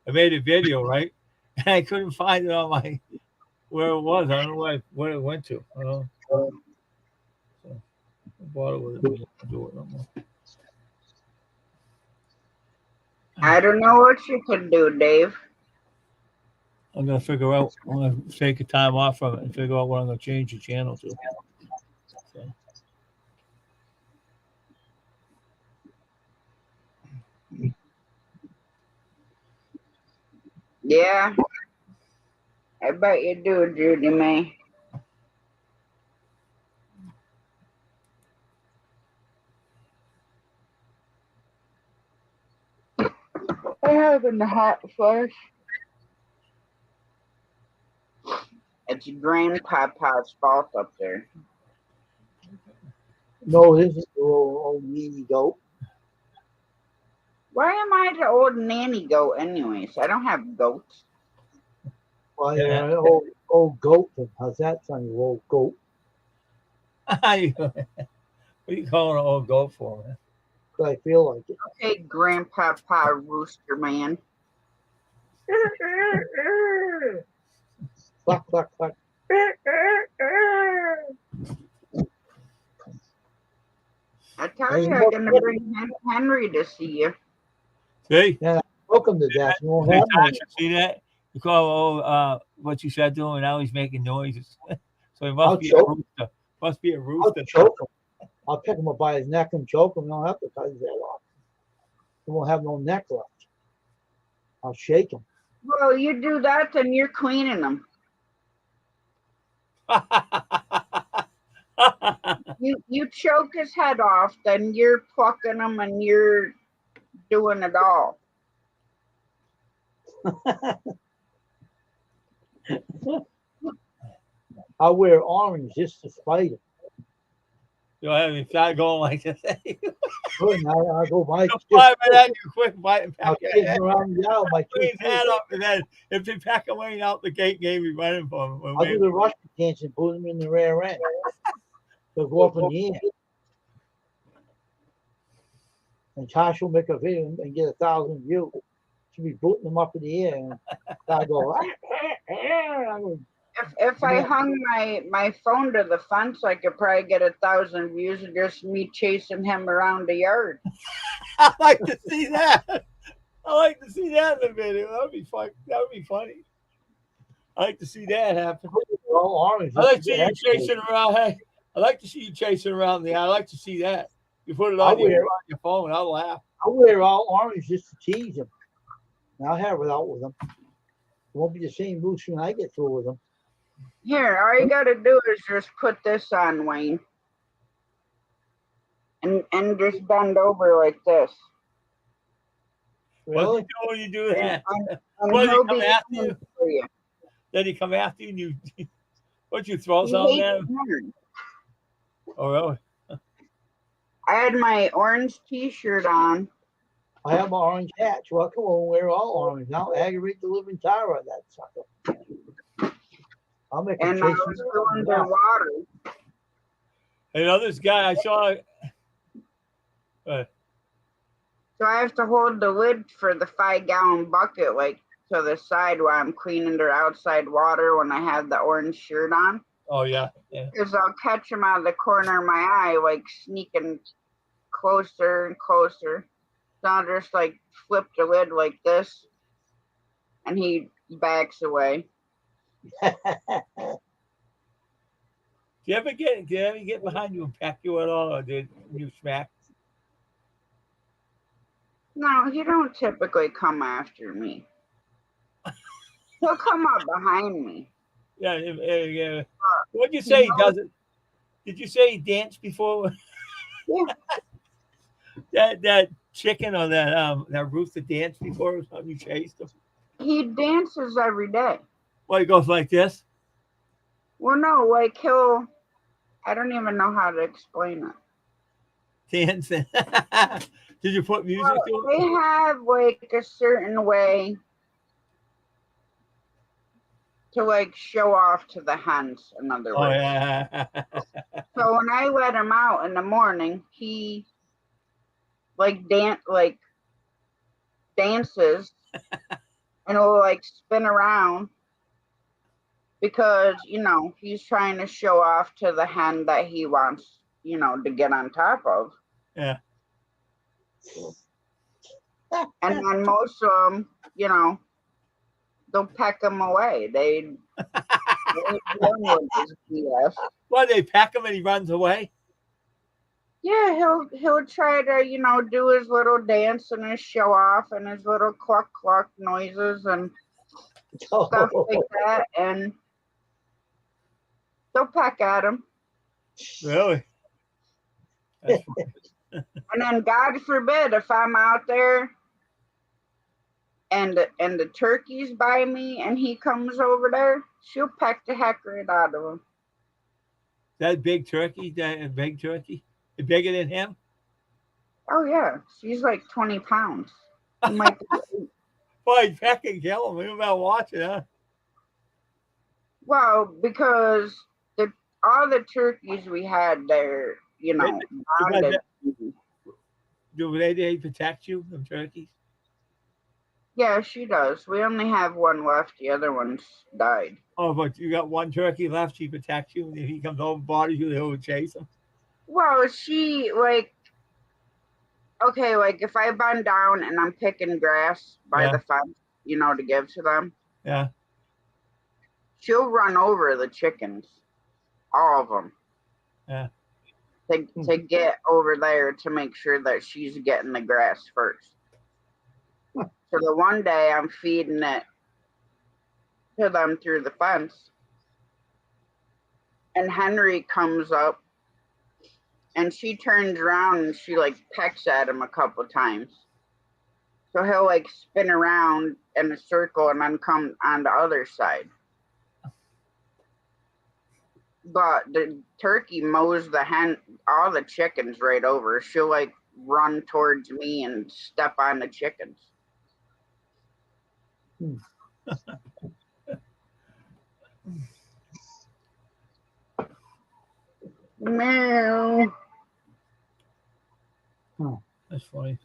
I made a video, right? And I couldn't find it on my where it was. I don't know where it went to. I don't know. So I bought it with it. I don't do it no more. I don't know what you can do, Dave. I'm gonna figure out. I'm gonna take a time off from it and figure out what I'm gonna change the channel to. So. Yeah, I bet you do, Judy May. I having the hot flush. It's Grandpapa's fault up there. No, this is the old meanie goat. Why am I the old nanny goat anyways? I don't have goats. Well, Yeah. you're an old goat. How's that sound, you old goat? What are you calling an old goat for, man? 'Cause I feel like it. Okay, Grandpapa Rooster Man. Cluck, cluck, cluck. I told you I'm gonna bring Henry to see you. See? Welcome to death. You won't Hey, have no. Tasha, see that? You call what you said to him, now he's making noises. So he must I'll be a choke. rooster. Must be a I'll rooster. choke him. I'll pick him up by his neck and choke him. You don't have to cut his head off. He won't have no neck left. I'll shake him. Well, you do that, then you're cleaning them. You choke his head off, then you're plucking them and you're doing it all. I'll wear orange just to spite him. You know, if start going like this, Good, now I go by. just fire it at you quick, bite and I'll pack your kick head, him around the yard. My clean two his head feet. up, and then if they pack him way out the gate, game be running for him. I'll do the rush dance and put him in the rear end. They'll go up in the air. And Tosh will make a video and get 1,000 views. She'll be booting them up in the air. And I go, I go, If I Yeah. hung my phone to the fence, I could probably get 1,000 views of just me chasing him around the yard. I like to see that. I like to see that in the video. That would be fun. That would be funny. I like to see that happen. they're all orange. I like to see you chasing around. Hey, I like to see you chasing around the. I like to see that. You put it I'll on your, wear- on your phone. I'll laugh. I wear all orange just to tease them. And I'll have it out with them. It won't be the same moose when I get through with them. Here, all you gotta do is just put this on, Wayne. And just bend over like this. What do Really? you do when you do that? And What, did he he'll come be after coming you? for you. Then he come after you and you. What you throw He something hates at him? hard. Oh really? I had my orange t-shirt on. I have my orange hat, so I come over and wear all orange. Now aggravate the living tar out of that sucker. I'll make him And I chase was me still around the yard. underwater. You know this guy I saw. So I have to hold the lid for the 5-gallon bucket like to the side while I'm cleaning their outside water when I have the orange shirt on. Oh yeah, yeah. Because I'll catch him out of the corner of my eye, like sneaking closer and closer. So I'll just like flip the lid like this, and he backs away. Do you ever get behind you and peck you at all, or did you smack? No, he don't typically come after me. He'll come up behind me. Yeah, yeah. What'd you say he doesn't? Did you say he danced before? Yeah. that chicken or that rooster danced before or something? You chased him. He dances every day. Well, he goes like this. Well, no, like I don't even know how to explain it. Dancing. Did you put music Well, to they it? have like a certain way to like show off to the hens, in other Oh words. yeah. So when I let him out in the morning, he like dances and will like spin around because he's trying to show off to the hen that he wants to get on top of. Yeah. And then most of them, they'll peck him away. They done with his BS. Well, they pack him and he runs away. Yeah, he'll try to do his little dance and his show off and his little cluck cluck noises and stuff like that, and they'll peck at him. Really? That's And then God forbid if I'm out there and the turkey's by me and he comes over there, she'll peck the heck right out of him. that big turkey. That big turkey. Bigger than him. Oh yeah, she's like 20 pounds. He might be- Boy, he'd peck and kill him. You better watch it, huh? well, because all the turkeys we had there, bonded. Do they protect you, them turkeys? Yeah, she does. We only have one left. The other one's died. Oh, but you got one turkey left. She protects you. And if he comes over and bothers you, he'll chase him. Well, she okay, like if I bend down and I'm picking grass by Yeah. the fence, to give to them, Yeah. she'll run over the chickens, all of them. Yeah. To get over there to make sure that she's getting the grass first. So the one day I'm feeding it to them through the fence, and Henry comes up, and she turns around and she like pecks at him a couple times. So he'll like spin around in a circle and then come on the other side. but the turkey mows all the chickens right over. She'll like run towards me and step on the chickens. Meow. That's funny.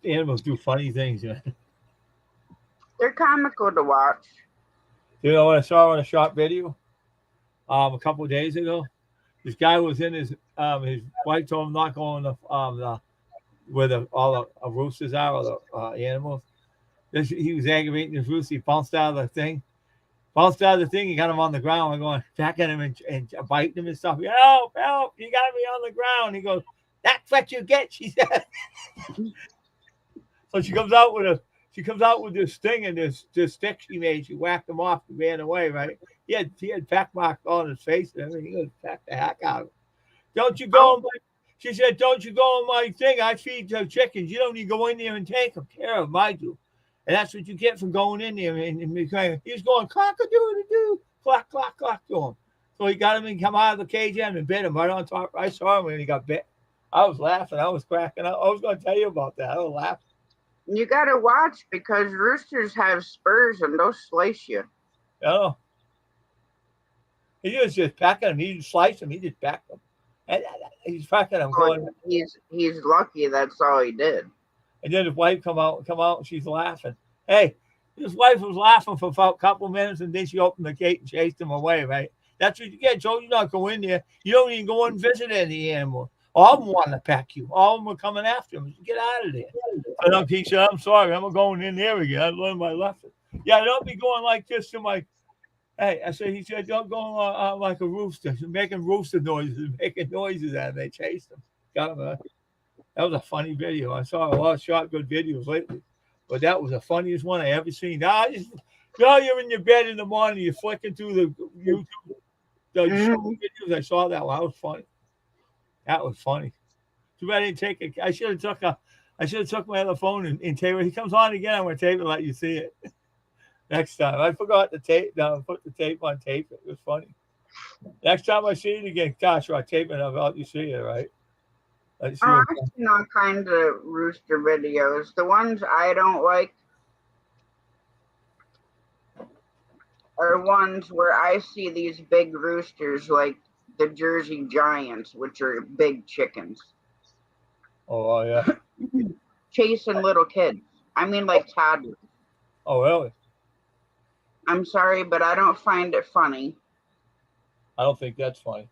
The animals do funny things, man. They're comical to watch. You know what I saw on a short video? A couple of days ago. This guy was in his wife told him not going the where all the roosters are or the animals. He was aggravating his rooster. He bounced out of the thing. He got him on the ground and going back at him and biting him and stuff. Help, help, you got me on the ground. He goes, that's what you get, she said. So she comes out with this thing and this stick she made. She whacked him off and ran away, right? He had pack marks on his face and everything. He goes, pack the heck out of him. Don't you go on my, she said, don't you go on my thing. I feed the chickens. You don't need to go in there and take them care of them. I do. And that's what you get from going in there. And he's going, cock-a-doodle-doo, clack, clack, clack to him. So he got him and come out of the cage and bit him right on top. I saw him when he got bit. I was laughing. I was cracking up. I was going to tell you about that. I was laughing. You got to watch because roosters have spurs and they'll slice you. Oh. He was just packing him. He didn't slice him. He just packed him. And he's packing him. Going, he's lucky that's all he did. And then his wife come out and she's laughing. Hey, his wife was laughing for about a couple of minutes and then she opened the gate and chased him away, right? That's what you get, Joe. You not go in there. You don't even go and visit any animal. All of them want to pack you. All of them are coming after him. Get out of there. And he said, I'm sorry. I'm going in there again. I learned my lesson. Yeah, don't be going like this to my. Hey, he said, don't go like a rooster. Making rooster noises, making noises at him. They chased him. Got him. That was a funny video. I saw a lot of short, good videos lately. But that was the funniest one I ever seen. You're in your bed in the morning, you're flicking through the YouTube videos. I saw that one. That was funny. That was funny. Too bad I didn't take it. I should have took my other phone and tape it. He comes on again. I'm gonna tape it, let you see it. Next time. I forgot to tape down, put the tape on tape. It was funny. Next time I see it again, gosh, I'll tape it, I'll let you see it, right? I've seen all kinds of rooster videos. The ones I don't like are ones where I see these big roosters like the Jersey Giants, which are big chickens. Oh, yeah. Chasing little kids. I mean, like toddlers. Oh, really? I'm sorry, but I don't find it funny. I don't think that's funny.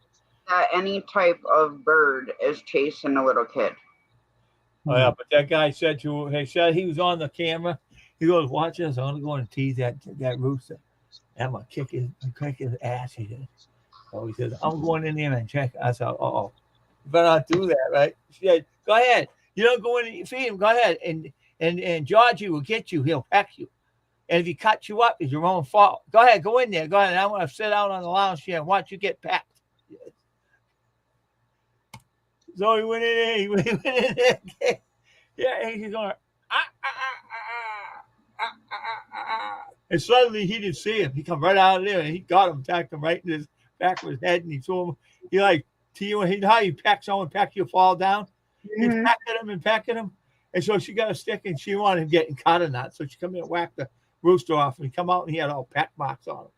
That any type of bird is chasing a little kid. Oh, yeah, but that guy said he was on the camera. He goes, watch this. I'm going to go and tease that rooster. I'm going to kick his ass. He did. So he says, I'm going in there and check. I said, you better not do that, right? She said, go ahead. You don't go in and feed him. Go ahead. And Georgie will get you. He'll peck you. And if he cuts you up, it's your own fault. Go ahead. Go in there. Go ahead. And I'm going to sit out on the lounge chair and watch you get pecked. So he went in there. Yeah, he's going, and suddenly he didn't see him. He come right out of there and he got him, tacked him right in his back of his head, and he told him, how you peck someone, you fall down. Mm-hmm. He pecking him. And so she got a stick and she wanted him getting cut or not. So she come in and whacked the rooster off, and he come out and he had all peck marks on him.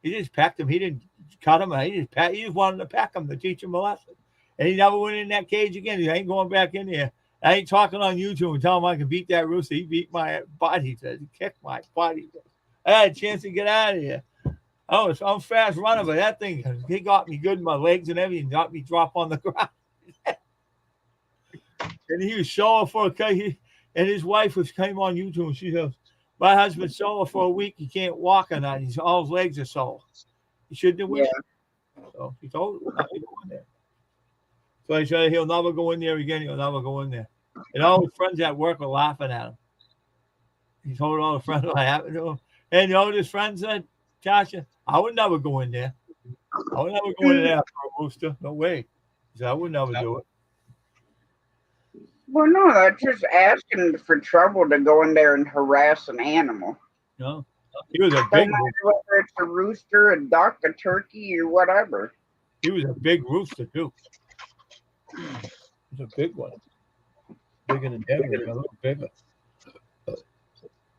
He just pecked him. He didn't cut him. He just wanted to peck him to teach him a lesson. And he never went in that cage again. He ain't going back in there. I ain't talking on YouTube and tell him I can beat that rooster. He beat my body. He said, he kicked my body. I had a chance to get out of here. I'm a fast runner, but that thing, he got me good in my legs and everything, got me drop on the ground. And he was sore for and his wife came on YouTube and she goes, my husband's sore for a week. He can't walk or not. All his legs are sore. He shouldn't have went. Yeah. So he told him not to go in there. So he said he'll never go in there again. He'll never go in there. And all his friends at work were laughing at him. He told all the friends what happened to him. And you know what his friend said, Tasha? I would never go in there. I would never go in there after a rooster. No way. He said, I would never do it. Well, no, that's just asking for trouble to go in there and harass an animal. No. He was a No big matter whether it's a rooster, a duck, a turkey, or whatever. He was a big rooster too. He was a big one. Bigger than Denver, a little bigger.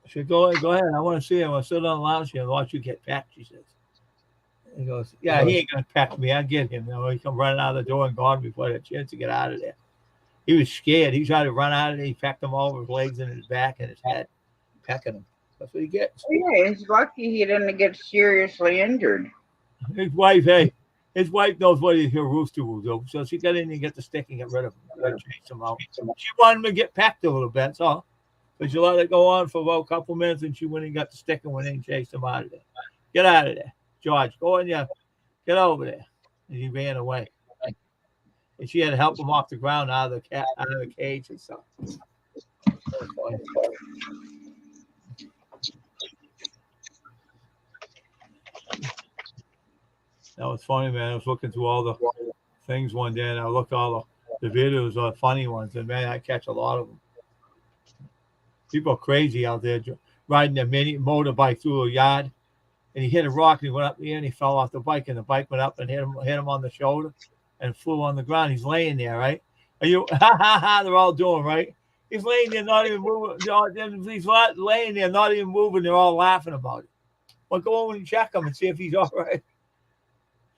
She said, go ahead. I want to see him. I'll sit on the lounge here and watch you get packed, she says. He goes, yeah, he ain't going to pack me. I get him. He come running out of the door and gone before I had a chance to get out of there. He was scared. He tried to run out of there. He packed him all over his legs and his back and his head, pecking him. That's what he gets. Yeah, he's lucky he didn't get seriously injured. His wife knows what a rooster will do. So she got in and get the stick and get rid of him. Chase him out. She wanted him to get packed a little bit, so. But she let it go on for about a couple minutes and she went and got the stick and went in and chased him out of there. Get out of there. George, go in there. Get over there. And he ran away. And she had to help him off the ground out of the cage and stuff. That was funny, man. I was looking through all the things one day and I looked at all the videos, the funny ones, and man, I catch a lot of them. People are crazy out there riding their mini motorbike through a yard, and he hit a rock and he went up the air and he fell off the bike, and the bike went up and hit him on the shoulder and flew on the ground. He's laying there, right? Are you they're all doing right? He's laying there, not even moving. He's laying there, not even moving. They're all laughing about it. Well, go over and check him and see if he's all right.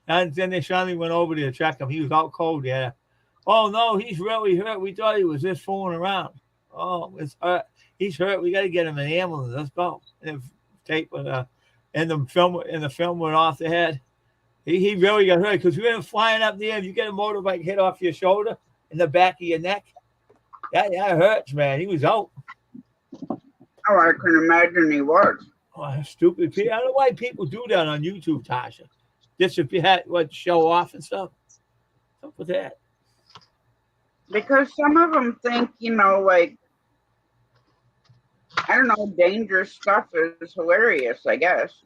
And then they finally went over there to check him. He was out cold, yeah. Oh no, he's really hurt. We thought he was just fooling around. Oh, it's hurt. He's hurt. We got to get him an ambulance. Let's go. And the tape and the film went off the head. He really got hurt because we went flying up the air. If you get a motorbike hit off your shoulder in the back of your neck, that hurts, man. He was out. Oh, I can imagine he was. Oh, stupid people. I don't know why people do that on YouTube, Tasha. Just if you had show off and stuff. What's up with that? Because some of them think, like, I don't know, dangerous stuff is hilarious, I guess.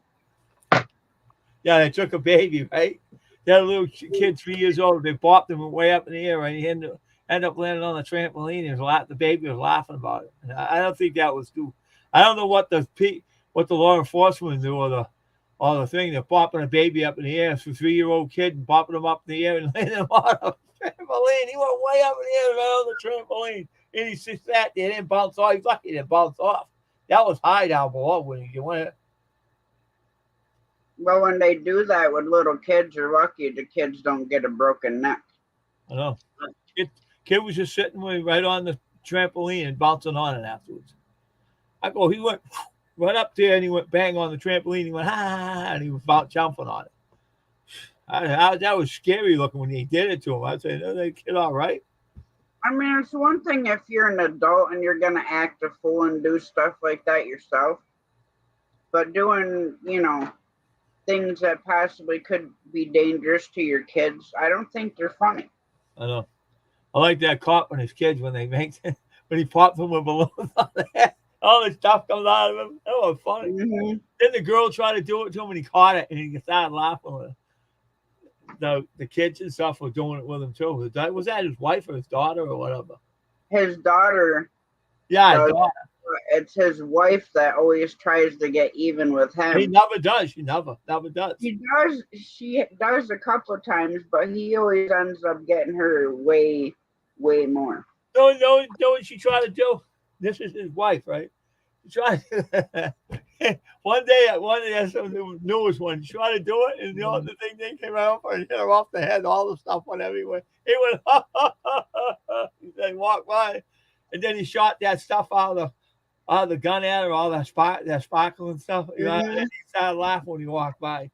Yeah, they took a baby, right? That little kid, 3 years old, they bopped him way up in the air, right? He ended up landing on the trampoline. The baby was laughing about it. And I don't think that was too. I don't know what the law enforcement knew or the thing. They're bopping a baby up in the air. It's a 3-year-old kid and bopping him up in the air and landing him on a trampoline. He went way up in the air right on the trampoline. And he sat there, didn't bounce off. He's lucky he didn't bounce off. That was high down below when you went. Well, when they do that with little kids, you're lucky the kids don't get a broken neck. I know. Kid was just sitting right on the trampoline and bouncing on it afterwards. He went right up there and he went bang on the trampoline. He went, and he was about jumping on it. That was scary looking when he did it to him. I'd say, no, that kid all right. I mean, it's one thing if you're an adult and you're going to act a fool and do stuff like that yourself. But doing, things that possibly could be dangerous to your kids, I don't think they're funny. I know. I like that cop and his kids when he popped them with balloons on the head. All the stuff comes out of him. That was funny. Mm-hmm. Then the girl tried to do it to him and he caught it and he started laughing with it. The kids and stuff were doing it with him too. Was that his wife or his daughter or whatever? His daughter. Yeah, his daughter. It's his wife that always tries to get even with him. He never does. She never does. She does a couple of times, but he always ends up getting her way, way more. No, what she tried to do? This is his wife, right? She tried one day, that's the newest one. She tried to do it, and the thing came out and hit her off the head. All the stuff went everywhere. He went, he said, walk by, and then he shot that stuff out of the gun at her, all that sparkling stuff. And he started laughing when he walked by.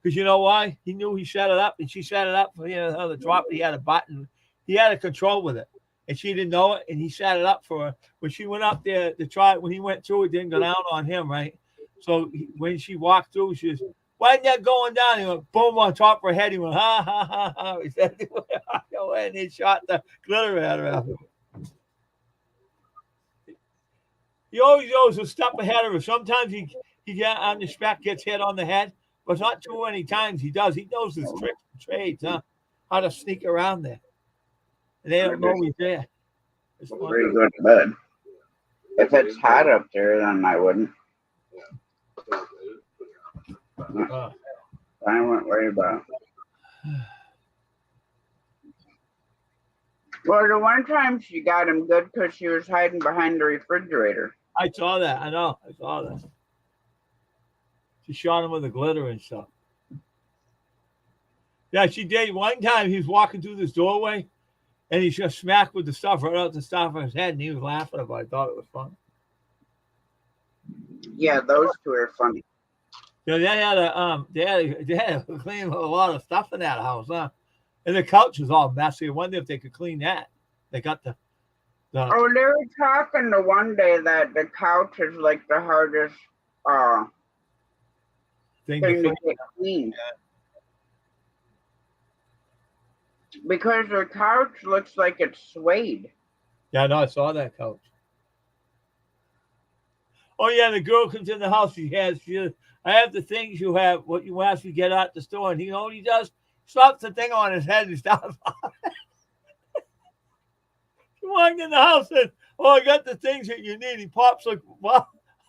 Because you know why? He knew he set it up, and she set it up for the drop. He had a button. He had a control with it. And she didn't know it, and he set it up for her. When she went up there to try it, when he went through, it didn't go down on him, right? So when she walked through, she was, why isn't that going down? He went boom on top of her head. He went, ha, ha, ha, ha. He said, and he shot the glitter at her afterwards. He always goes a step ahead of her. Sometimes he get on the spec, gets hit on the head, but not too many times he does. He knows his tricks and trades, huh? How to sneak around there. And they don't know he's there. It's pretty good bed. If it's hot up there, then I wouldn't. Uh, I won't worry about it. Well, the one time she got him good because she was hiding behind the refrigerator. I saw that. I know. I saw that. She shot him with the glitter and stuff. Yeah, she did. One time he was walking through this doorway and he just smacked with the stuff right out the top of his head and he was laughing about it. I thought it was fun. Yeah, those two are funny. So they had to clean a lot of stuff in that house, huh? And the couch was all messy. I wonder if they could clean that. They got the Oh, they were talking the one day that the couch is like the hardest thing thing to to get clean. Because the couch looks like it's suede. Yeah, no, I saw that couch. Oh yeah, the girl comes in the house. She I have the things you have, what you ask me to get out the store, and he only does slaps the thing on his head and starts. She walked in the house and oh, I got the things that you need. He pops like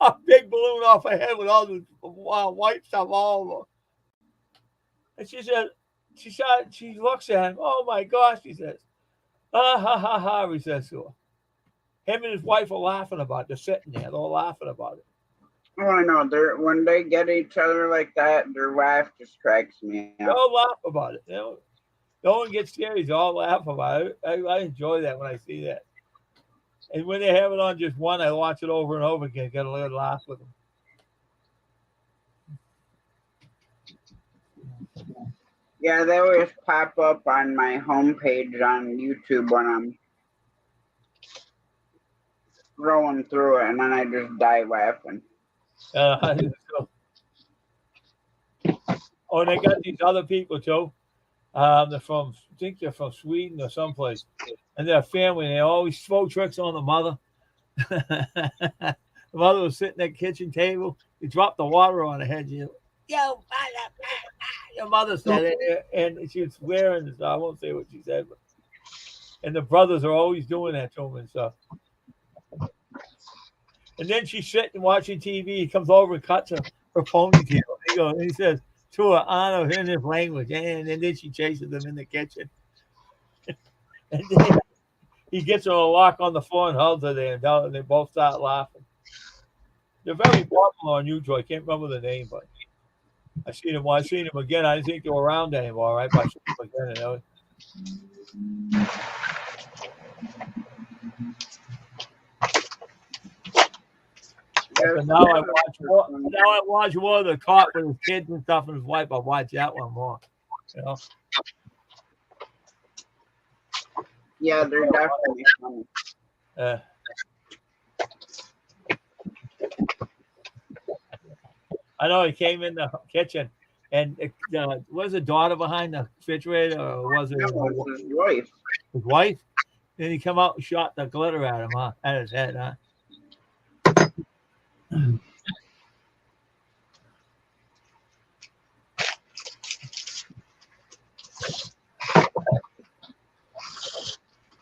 a big balloon off her head with all the white stuff all over. And she said, she looks at him. Oh my gosh, he says, ha ha ha. He says to her. Him and his wife are laughing about it. They're sitting there. They're all laughing about it. Oh, I know. When they get each other like that, their laugh just cracks me They up. all laugh about it. No one gets scared. They all laugh about it. I enjoy that when I see that. And when they have it on just one, I watch it over and over again. Get a little laugh with them. Yeah, they always pop up on my homepage on YouTube when I'm scrolling through it, and then I just die laughing. Oh, they got these other people too. They're from, I think they're from Sweden or someplace, and they're a family. And they always throw tricks on the mother. The mother was sitting at the kitchen table. He dropped the water on her head. Yo, your mother said it, and she was swearing. So I won't say what she said, but and the brothers are always doing that to him and stuff. And then she's sitting watching TV. He comes over and cuts her ponytail. He says to her honor in his language, and then she chases them in the kitchen. And then he gets her a lock on the floor and hugs her there, and they both start laughing. They're very popular on YouTube. I can't remember the name, but I seen him. Well, I seen him again. I didn't think they were around anymore, right? But I seen him again. But now I watch more of the cop with his kids and stuff and his wife. I watch that one more. You know. Yeah, they're definitely funny. I know he came in the kitchen, and was the daughter behind the refrigerator, or was it That was his wife? His wife? Then he come out and shot the glitter at him, huh? At his head, huh?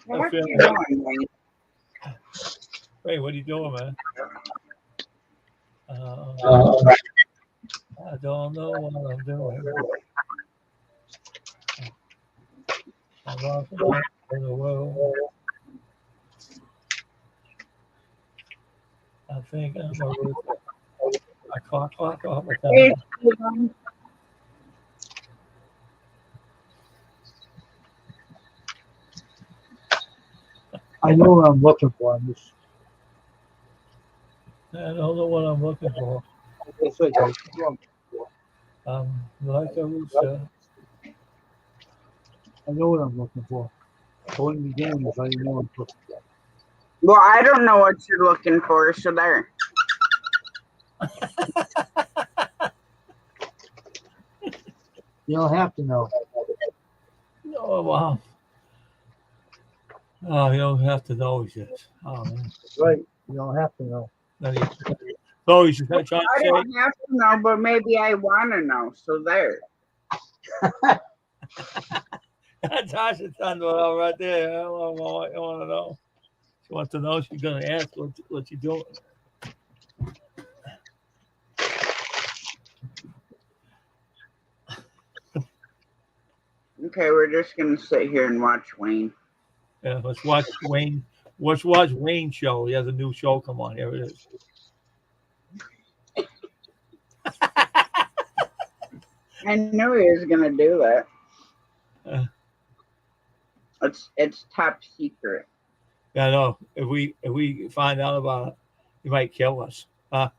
What are you doing, Wayne? Hey, what are you doing, man? I don't know what I'm doing. I'm lost in the world. I think I'm a loser. I clock all the Hey, time. Stephen. I know what I'm looking for. I'm just, I don't know what I'm looking for. that's it, guys. Like I was, I know what I'm looking for. I wouldn't be doing this. I didn't know what I'm looking for. Well, I don't know what you're looking for, so there. You don't have to know. oh, wow. Oh, you don't have to know shit. Oh, man. That's right. You don't have to know. So you should try to I say, don't have to know, but maybe I want to know, so there. Tasha's done well right there. I don't know what you want to know. She wants to know. She's going to ask what you're doing. Okay, we're just gonna sit here and watch Wayne. Yeah, let's watch Wayne. Let's watch Wayne show. He has a new show. Come on, here it is. I knew he was gonna do that. Uh. It's top secret. I know. If we find out about it, he might kill us. I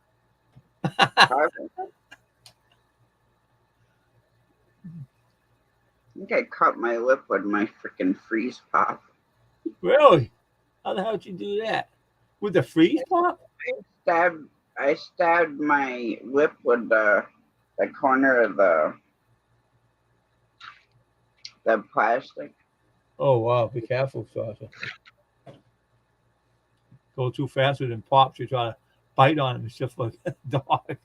think I cut my lip with my freaking freeze pop. Really? How the hell did you do that? With the freeze pop? I stabbed my lip with the corner of the plastic. Oh wow! Be careful, Sasha. Go too fast with them pops. You try to bite on him. It's just like a dog,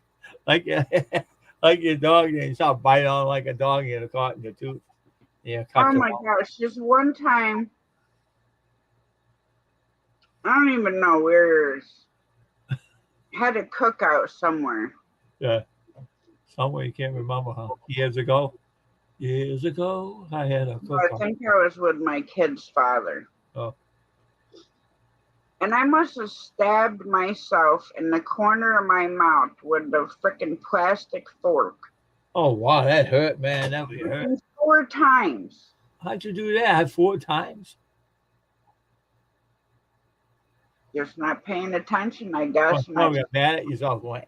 like your dog. You start biting on like a dog. You get a caught in your tooth. Yeah. Oh my gosh! Just one time, I don't even know where. Had a cookout somewhere. Yeah. Somewhere you can't remember how. Years ago, I had a cookout. I think I was with my kid's father. Oh. And I must have stabbed myself in the corner of my mouth with the freaking plastic fork. Oh wow, that hurt, man. That would hurt. 4 times. How'd you do that? 4 times? Just not paying attention, I guess. Oh, you got mad at yourself going.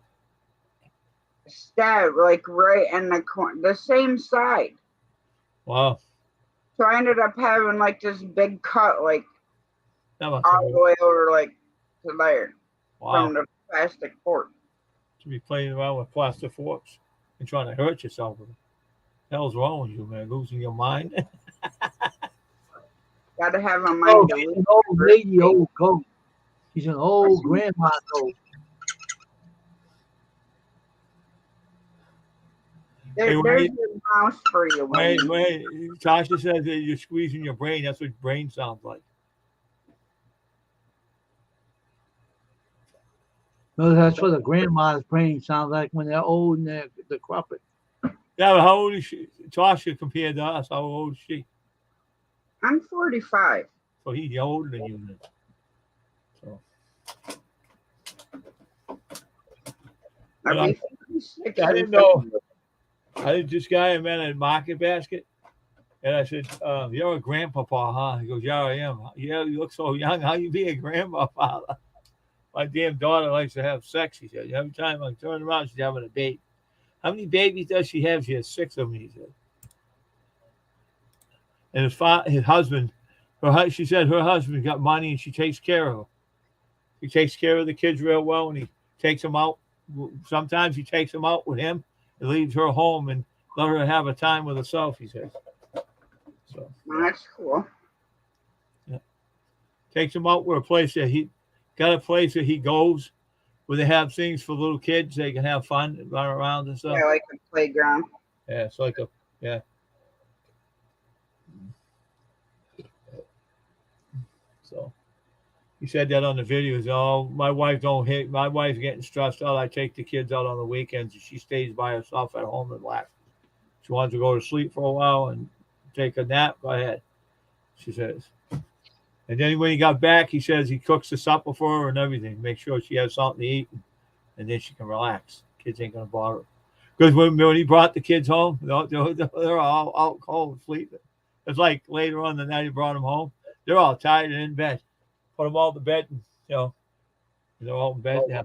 Stab like right in the corner, the same side. Wow. So I ended up having like this big cut, like That must all the way over, like to there, wow. from the plastic fork. To be playing around with plastic forks and trying to hurt yourself with it. The hell's wrong with you, man? Losing your mind? Gotta have a Oh, mind. she's an old lady, old goat. She's an old grandma goat. Hey, There's a mouse for you. Wait, Wayne. Tasha says that you're squeezing your brain. That's what brain sounds like. No, that's what a grandma's brain sounds like when they're old and they're decrepit. Yeah, but how old is she? Tasha compared to us, how old is she? I'm 45. So he's older than you then. So I'll be 56 I didn't years know. old. This guy I met at Market Basket, and I said, "You're a grandpapa, huh?" He goes, "Yeah, I am." "Yeah, you look so young. How you be a grandpapa?" My damn daughter likes to have sex. He said, every time I turn around, she's having a baby. How many babies does she have? She has 6 of them. He said. And his husband, she said her husband got money and she takes care of her. He takes care of the kids real well, and he takes them out. Sometimes he takes them out with him and leaves her home and let her have a time with herself, he says. So That's cool. Yeah. Takes them out with a place that he goes where they have things for little kids. They can have fun and run around and stuff. Yeah, like a playground. Yeah, it's like a, yeah. So he said that on the videos. Oh, my wife don't hit. My wife's getting stressed out. I take the kids out on the weekends. And she stays by herself at home and relax. She wants to go to sleep for a while and take a nap. Go ahead, she says. And then when he got back, he says he cooks the supper for her and everything. Make sure she has something to eat, and then she can relax. Kids ain't gonna bother her. Because when he brought the kids home, they're all out cold sleeping. It's like later on the night he brought them home, they're all tired and in bed. Put them all to bed, and they're all in bed. Yeah.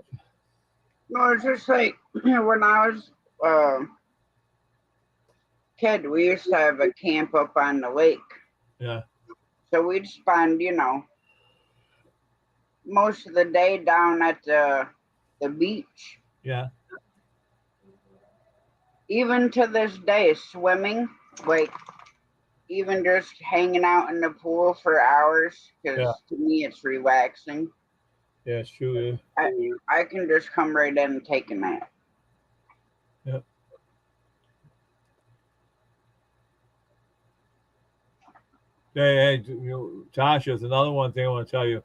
No, it's just like when I was kid, we used to have a camp up on the lake. Yeah. So we'd spend, most of the day down at the beach. Yeah. Even to this day, swimming, like even just hanging out in the pool for hours, because to me it's relaxing. Yeah, it's true. Yeah. I can just come right in and take a nap. Yeah. Hey, Tasha, there's another one thing I want to tell you.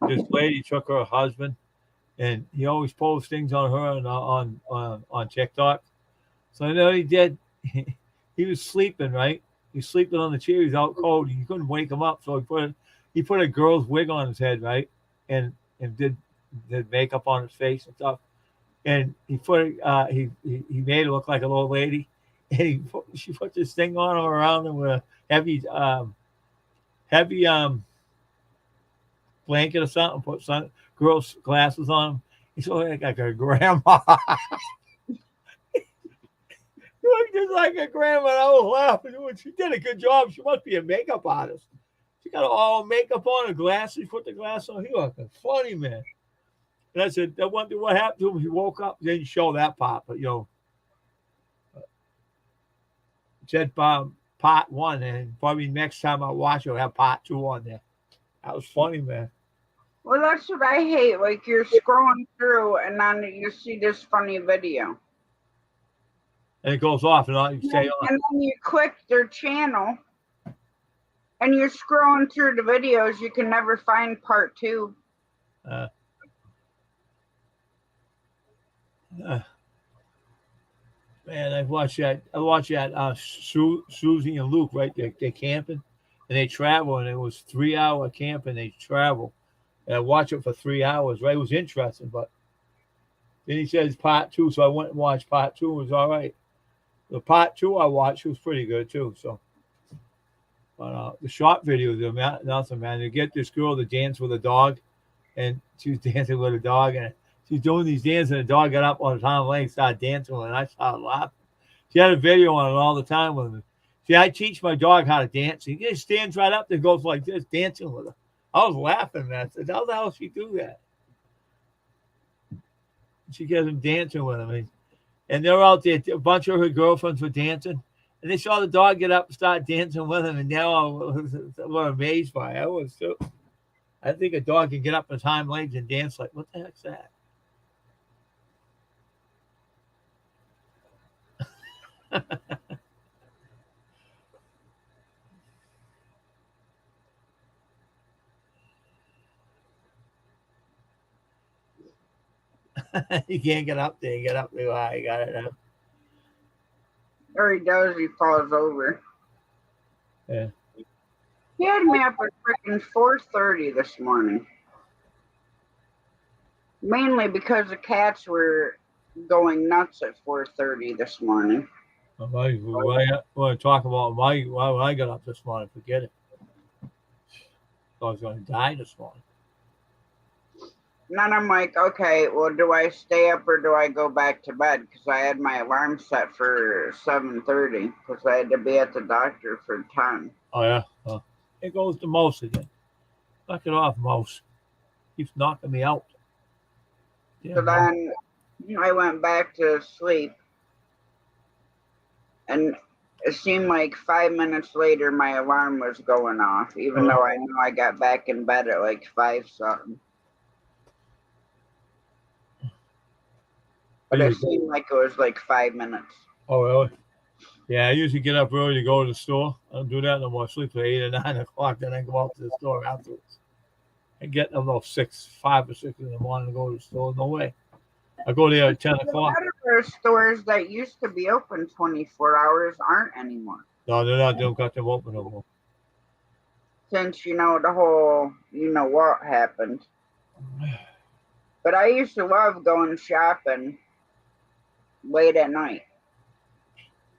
This lady took her husband, and he always posts things on her and on TikTok. So I know he did. He was sleeping, right? He's sleeping on the chair. He's out cold. You couldn't wake him up, so he put a girl's wig on his head, right, and did makeup on his face and stuff. And he put he made it look like an old lady, and she put this thing on him around him with a heavy blanket or something. Put some girl's glasses on him. He's like a grandma. You look just like a grandma. I was laughing. She did a good job. She must be a makeup artist. She got all makeup on, her glasses. Put the glasses on. He looked funny, man. And I said, I wonder what happened to him. He woke up. They didn't show that part, but said part 1, and probably next time I watch it, I'll have part 2 on there. That was funny, man. Well, that's what I hate. Like, you're scrolling through, and then you see this funny video. And it goes off, and you stay on. And then you click their channel, and you're scrolling through the videos. You can never find part 2. Man, I watched that. Susie and Luke, right? They're camping, and they travel, and it was 3-hour camp, and they travel. And I watched it for 3 hours. Right, it was interesting, but then he says part 2, so I went and watched part 2. It was all right. The part 2 I watched was pretty good too. So, but the short videos, nothing, man. They get this girl to dance with a dog, and she was dancing with a dog, and she's doing these dances, and the dog got up on his hind leg, started dancing with her, and I started laughing. She had a video on it all the time with me. See, I teach my dog how to dance. He just stands right up there, goes like this, dancing with her. I was laughing, man. I said, how the hell she do that? She gets him dancing with him. And they're out there, a bunch of her girlfriends were dancing. And they saw the dog get up and start dancing with him. And now I was amazed by it. I think a dog can get up on his hind legs and dance like, what the heck's that? You can't get up there. You get up too high. You got it up. Or he does, he falls over. Yeah. He had me up at freaking 4:30 this morning. Mainly because the cats were going nuts at 4:30 this morning. I want to talk about why I got up this morning. Forget it. I was going to die this morning. And then I'm like, okay, well, do I stay up or do I go back to bed? Because I had my alarm set for 7:30 because I had to be at the doctor for 10. Oh, yeah? It goes to Mouse again. Knock it off, Mouse. Keeps knocking me out. Yeah, So then I went back to sleep. And it seemed like 5 minutes later, my alarm was going off, even though I know I got back in bed at like 5-something. But it seemed like it was like 5 minutes. Oh, really? Yeah, I usually get up early to go to the store. I don't do that no more. I sleep till 8 or 9 o'clock, then I go out to the store afterwards. I get about 5 or 6 in the morning to go to the store. No way. I go there at 10 o'clock. There are stores that used to be open 24 hours aren't anymore. No, they're not. They don't got them open no more. Since, the whole, what happened. But I used to love going shopping late at night.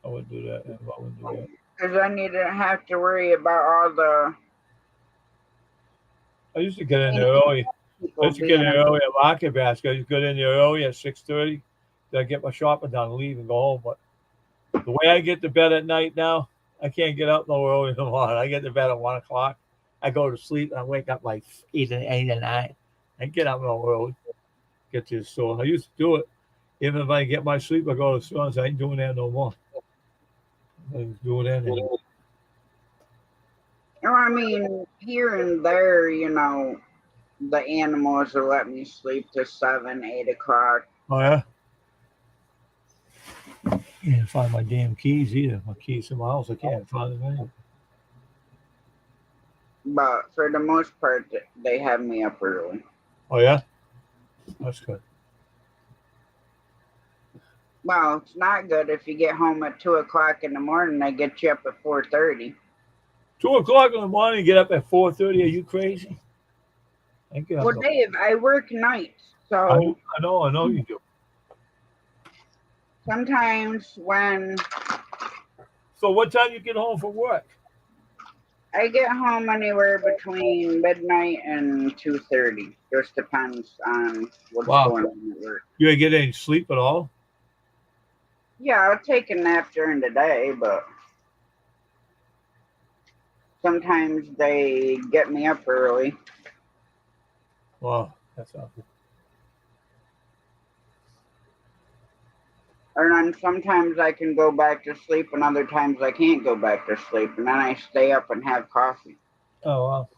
I wouldn't do that. I wouldn't do that. Because then you didn't have to worry about all the... I used to get in there early. I used to get in there early at Market Basket. I used to get in there early at 6:30. Then I get my shopping done and leave and go home. But the way I get to bed at night now, I can't get up no early in the morning. I get to bed at 1 o'clock. I go to sleep and I wake up like 8 or 9. I get up no early. Get to the store. I used to do it. Even if I get my sleep, I go to the store and say, I ain't doing that no more. I was doing that anymore. I mean, here and there, the animals will let me sleep to 7, 8 o'clock. Oh, yeah? I can't find my damn keys either. My keys in my house, I can't find them anywhere. But for the most part, they have me up early. Oh, yeah? That's good. Well, it's not good if you get home at 2 o'clock in the morning. They get you up at 4:30. 2 o'clock in the morning, get up at 4:30. Are you crazy? I get up. Well, Dave, I work nights, I so know you do. sometimes when So what time you get home from work? I get home anywhere between midnight and 2:30. Just depends on what's Wow. going on at work. You ain't get any sleep at all? Yeah, I'll take a nap during the day, but sometimes they get me up early. Wow, that's awful. Or then sometimes I can go back to sleep and other times I can't go back to sleep. And then I stay up and have coffee. Oh wow.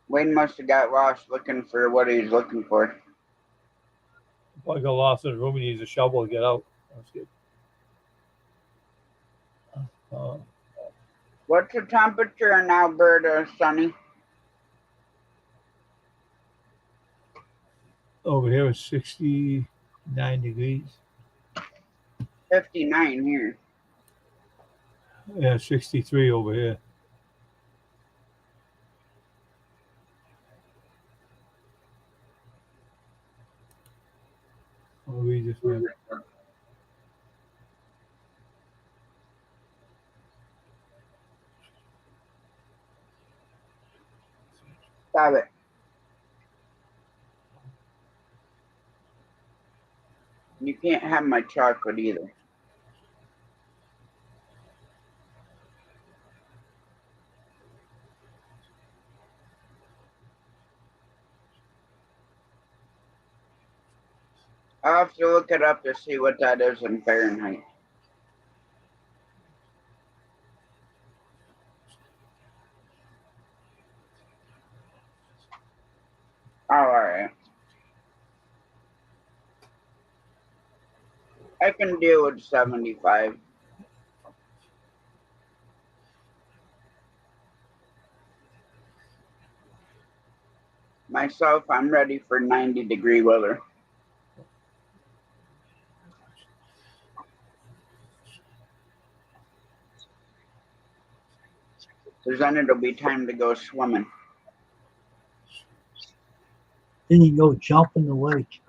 Wayne must have got lost looking for what he's looking for. Probably got lost in the room. He needs a shovel to get out. That's good. What's the temperature in Alberta, Sonny? Over here it's 69 degrees. 59 here. Yeah, 63 over here. I'll read this man. Stop it. You can't have my chocolate either. I'll have to look it up to see what that is in Fahrenheit. All right. I can deal with 75. Myself, I'm ready for 90-degree weather. Because then it'll be time to go swimming. Then you go jump in the lake.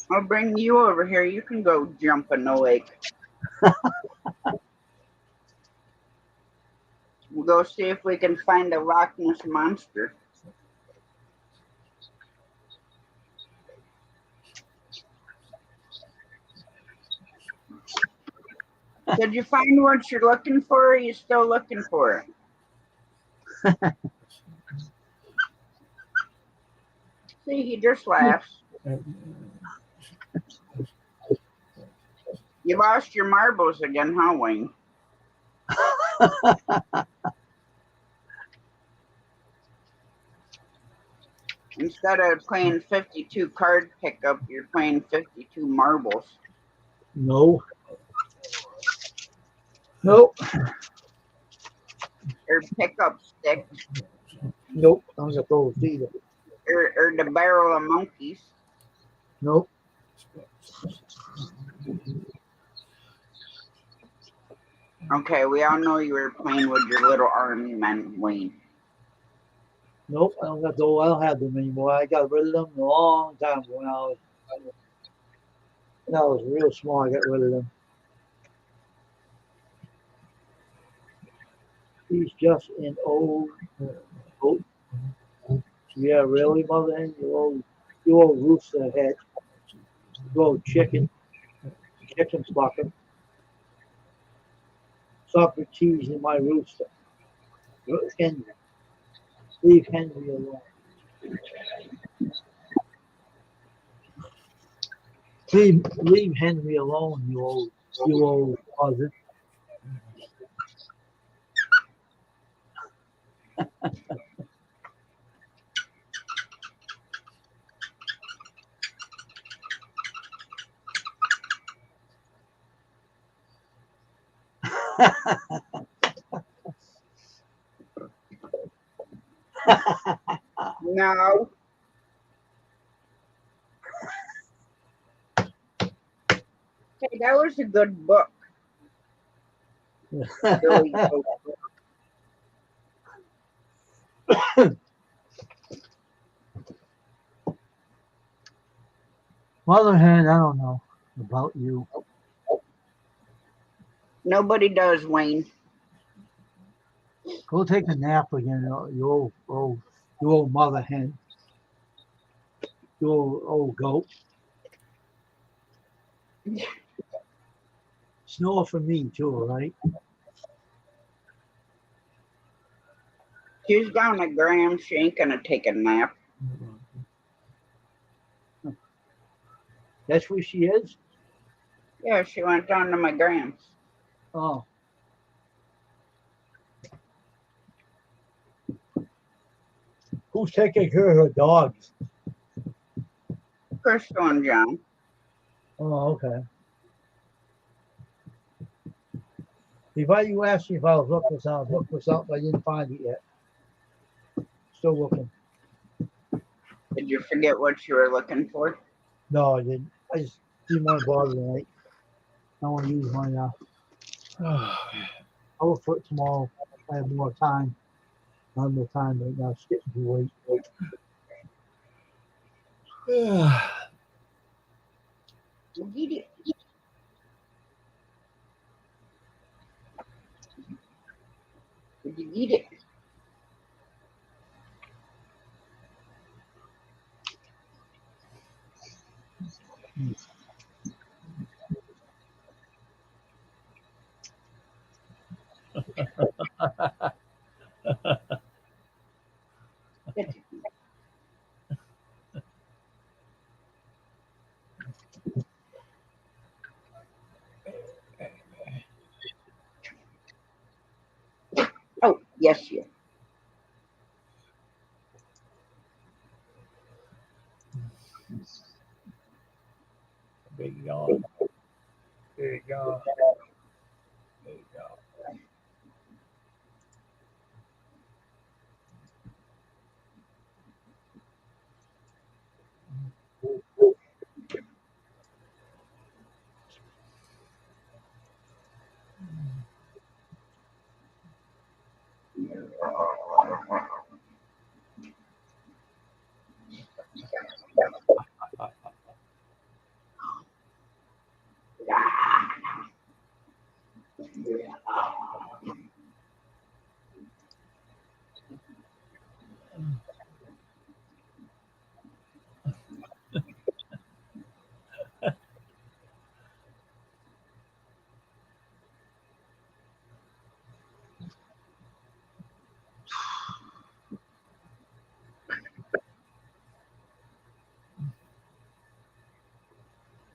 I'll bring you over here. You can go jump in the lake. We'll go see if we can find a Loch Ness monster. Did you find what you're looking for, or are you still looking for it? See, he just laughs. You lost your marbles again, huh, Wayne? Instead of playing 52 card pickup, you're playing 52 marbles. No. Nope. Or pickup sticks. Nope. I don't got those either. Or the barrel of monkeys. Nope. Okay, we all know you were playing with your little army men, Wayne. Nope. I don't got those. I don't have them anymore. I got rid of them a long time ago when I was real small. I got rid of them. He's just an old goat. Yeah, really, mother hen? You old rooster head. You old chicken fucker. Socrates in my rooster. Henry. Leave Henry alone. Leave Henry alone, you old cousin. No. Hey, that was a good book. Billy Goat book. Mother hen, I don't know about you. Nobody does, Wayne. Go take a nap again, you old mother hen. You old goat. Snore for me too, all right? She's down at Graham. She ain't gonna take a nap. That's where she is? Yeah, she went down to my Graham's. Oh. Who's taking care of her dogs? Crystal and John. Oh, okay. If you asked me if I was looking for something, I didn't find it yet. Still looking. Did you forget what you were looking for? No, I didn't. I just didn't want to bother tonight. I want to use my I'll look for it tomorrow. I have more time. I have no time right now. It's getting too late. Eat it. Did you eat it? Oh, yes, you. Big yawn. Big yawn. Big yawn.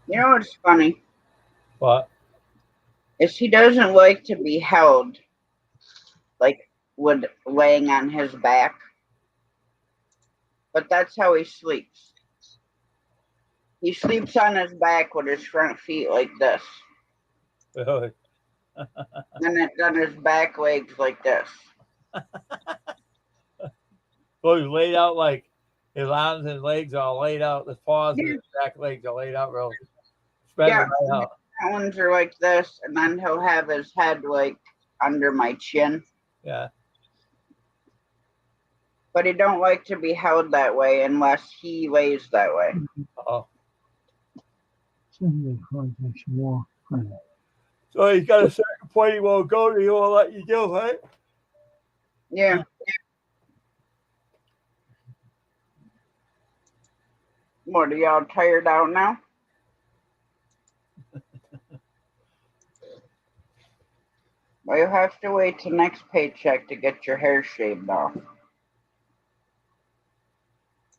You know what's funny? What? Is he doesn't like to be held, like with laying on his back. But that's how he sleeps. He sleeps on his back with his front feet like this. Really? And then his back legs like this. Well, he's laid out like his arms and legs are laid out. The paws and his back legs are laid out real. Spread Yeah. right out. That ones are like this, and then he'll have his head like under my chin. Yeah. But he don't like to be held that way unless he lays that way. Oh. More. So he's got a certain point he won't go to. He won't let you do, right? Yeah. What, are y'all tired out now? Well, you'll have to wait till next paycheck to get your hair shaved off.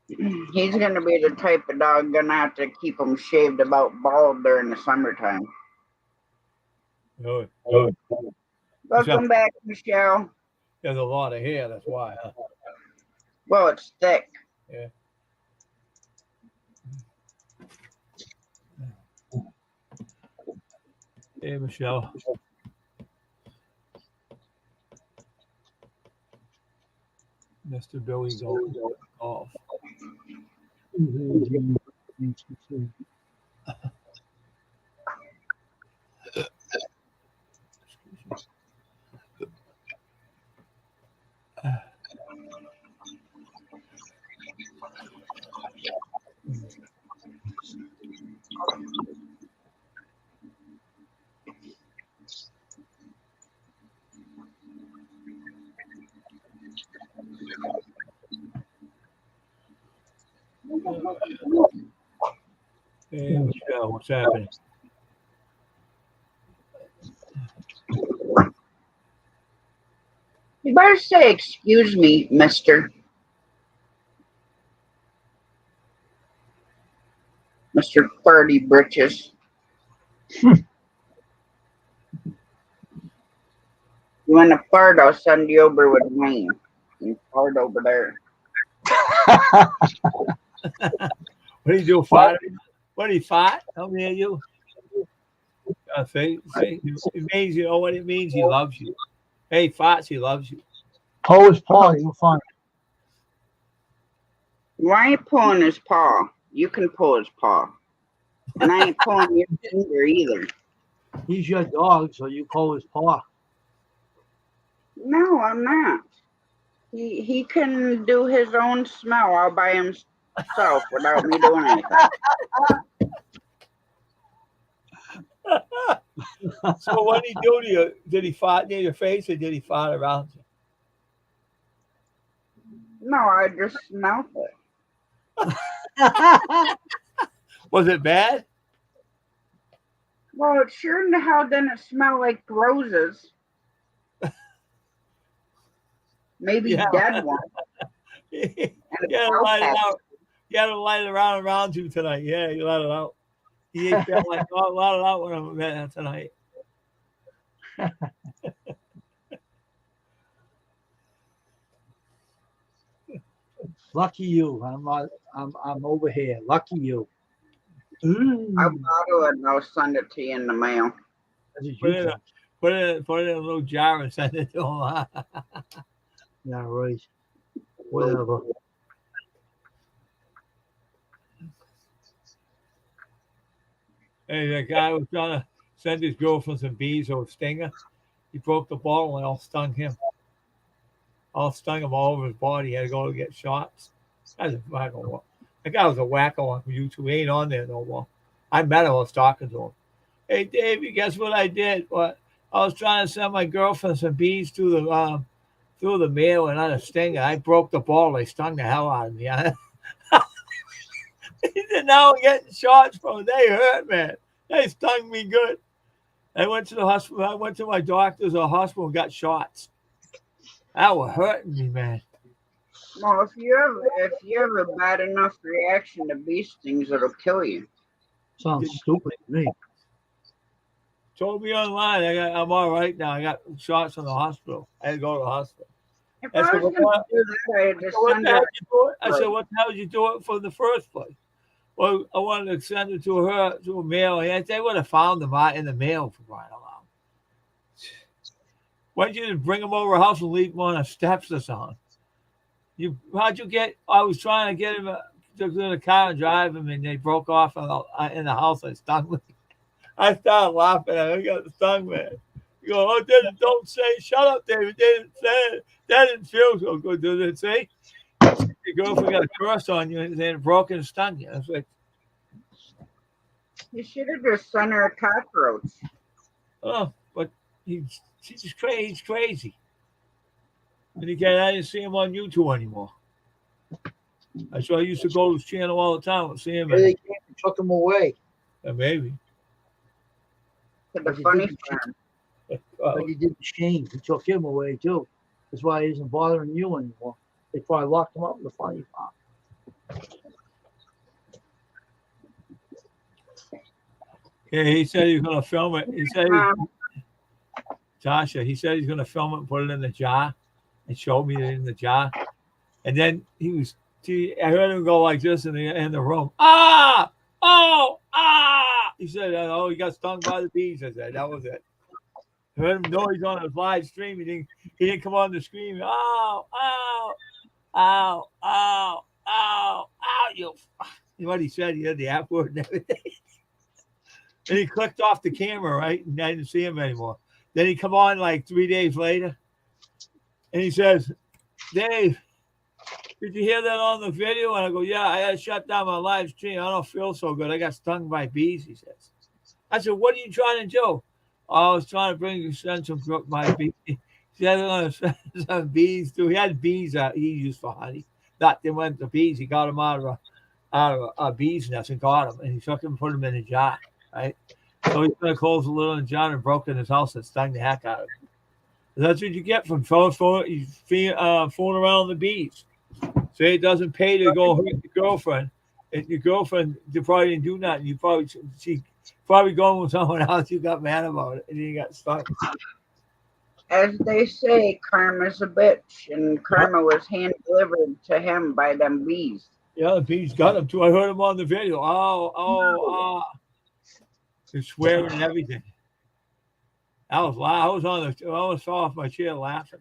He's going to be the type of dog going to have to keep him shaved about bald during the summertime. Really? Welcome back, Michelle. There's a lot of hair, that's why, huh? Well, it's thick. Yeah. Hey, Michelle. Mr. Billy Golf. Hey, Michelle, what's happening? You better say, excuse me, mister. Mr. Farty Britches. You want to fart, I'll send you over with Wayne. You fart over there. What do you do? Fart? What do you fart? Tell me, you. Say, it means, you know what it means? He loves you. Hey, farts, he loves you. Pull his paw, you'll find. Why ain't pulling his paw? You can pull his paw. And I ain't pulling your finger either. He's your dog, so you pull his paw. No, I'm not. He can do his own smell all by himself without me doing anything. So what did he do to you? Did he fart near your face or did he fart around you? No, I just smelled it. Was it bad? Well, it sure in the hell didn't smell like roses. Maybe Yeah. dead ones. You gotta light it out. You gotta light it around you tonight. Yeah, you let it out. He ain't felt like let it out when I met him tonight. Lucky you. I'm over here. Lucky you. I'll bottle it and I'll send it to you in the mail. Put it in a little jar and send it to him. Yeah, right. Whatever. Hey, that guy was trying to send his girlfriend some bees or a stinger. He broke the bottle and all stung him. All stung him all over his body. He had to go to get shots. That guy was a wacko on YouTube. He ain't on there no more. I met him. I was talking to him. Hey, Davey, guess what I did? What? I was trying to send my girlfriend some bees through the mail and not a stinger. I broke the ball. They stung the hell out of me. He said, now I'm getting shots from it. They hurt, man. They stung me good. I went to the hospital. I went to my doctor's or hospital and got shots. That was hurting me, man. Well, if you have a bad enough reaction to bee stings, it'll kill you. Sounds stupid to me. Told me online. I'm all right now. I got shots from the hospital. I had to go to the hospital. If I was going to do that, I'd just send it. I said, what the hell did you do it for in the first place? Well, I wanted to send it to her, to a mail. And they would have found them out in the mail for crying out loud. Why didn't you just bring them over the house and leave them on the steps or something? How'd you get? I was trying to get him to the car and drive him, and they broke off in the house. I stung me. I started laughing. I got stung, man. You go, don't say, shut up, David. They didn't say it. That didn't feel so good, did it? See? Your girlfriend got a curse on you and it broke and stung you. I was like, you should have just sent her a cockroach. oh, but she's just crazy. He's crazy. And again, I didn't see him on YouTube anymore. I used to go to his channel all the time and see him. They came and took him away. Maybe. To the funny farm. Like he did Shane. He took him away too. That's why he isn't bothering you anymore. They probably locked him up in the funny farm. Yeah, he said he was going to film it. He said, Tasha, he said he's going to film it and put it in the jar and show me it in the jar. And then I heard him go like this in the room. Ah! Oh! Ah! He said, oh, he got stung by the bees. I said, that was it. I heard him know he's on a live stream. He didn't come on the screen. Oh! Oh! ow, ow, ow, ow, you. What he said, he had the F word and everything. And he clicked off the camera, right? And I didn't see him anymore. Then he come on like 3 days later, and he says, Dave, did you hear that on the video? And I go, yeah, I had to shut down my live stream. I don't feel so good. I got stung by bees, he says. I said, what are you trying to do? Oh, I was trying to send some my bees. He said, I'm going to send some bees too. He had bees that he used for honey. Not they went to bees. He got them out of a bee's nest and got them. And he took them and put them in a jar, right? So he's going to close the lid on the jar and broke in his house and stung the heck out of him. That's what you get from fooling around the bees. Say it doesn't pay to go hurt your girlfriend. If your girlfriend probably didn't do nothing, she probably going with someone else. You got mad about it and you got stuck. As they say, karma's a bitch, and karma was hand delivered to him by them bees. Yeah, the bees got him too. I heard him on the video. Oh. They're swearing and everything. I almost fell off my chair laughing.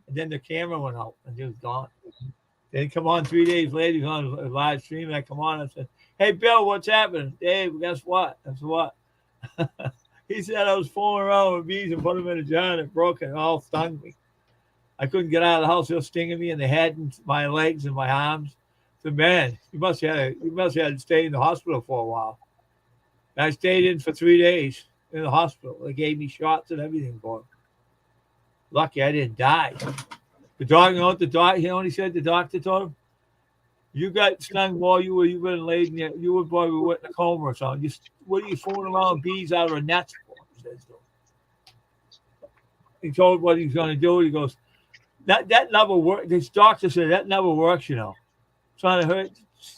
And then the camera went out and he was gone. Then he come on 3 days later, he's on a live stream, and I come on and said, hey, Bill, what's happening? Dave, guess what? I said, what? He said I was fooling around with bees and put them in a jar and it broke and it all stung me. I couldn't get out of the house. They were stinging me in the head and my legs and my arms. I said, man, you must have had to stay in the hospital for a while. And I stayed in for 3 days in the hospital. They gave me shots and everything for it. Lucky I didn't die. The dog, you know what the doctor, you know what he said? The doctor told him, you got stung while you've been laid in there. You would probably went in a coma or something. What are you fooling around bees out of a nest for? He told what he's going to do. He goes, that never works. This doctor said that never works, you know. Trying to hurt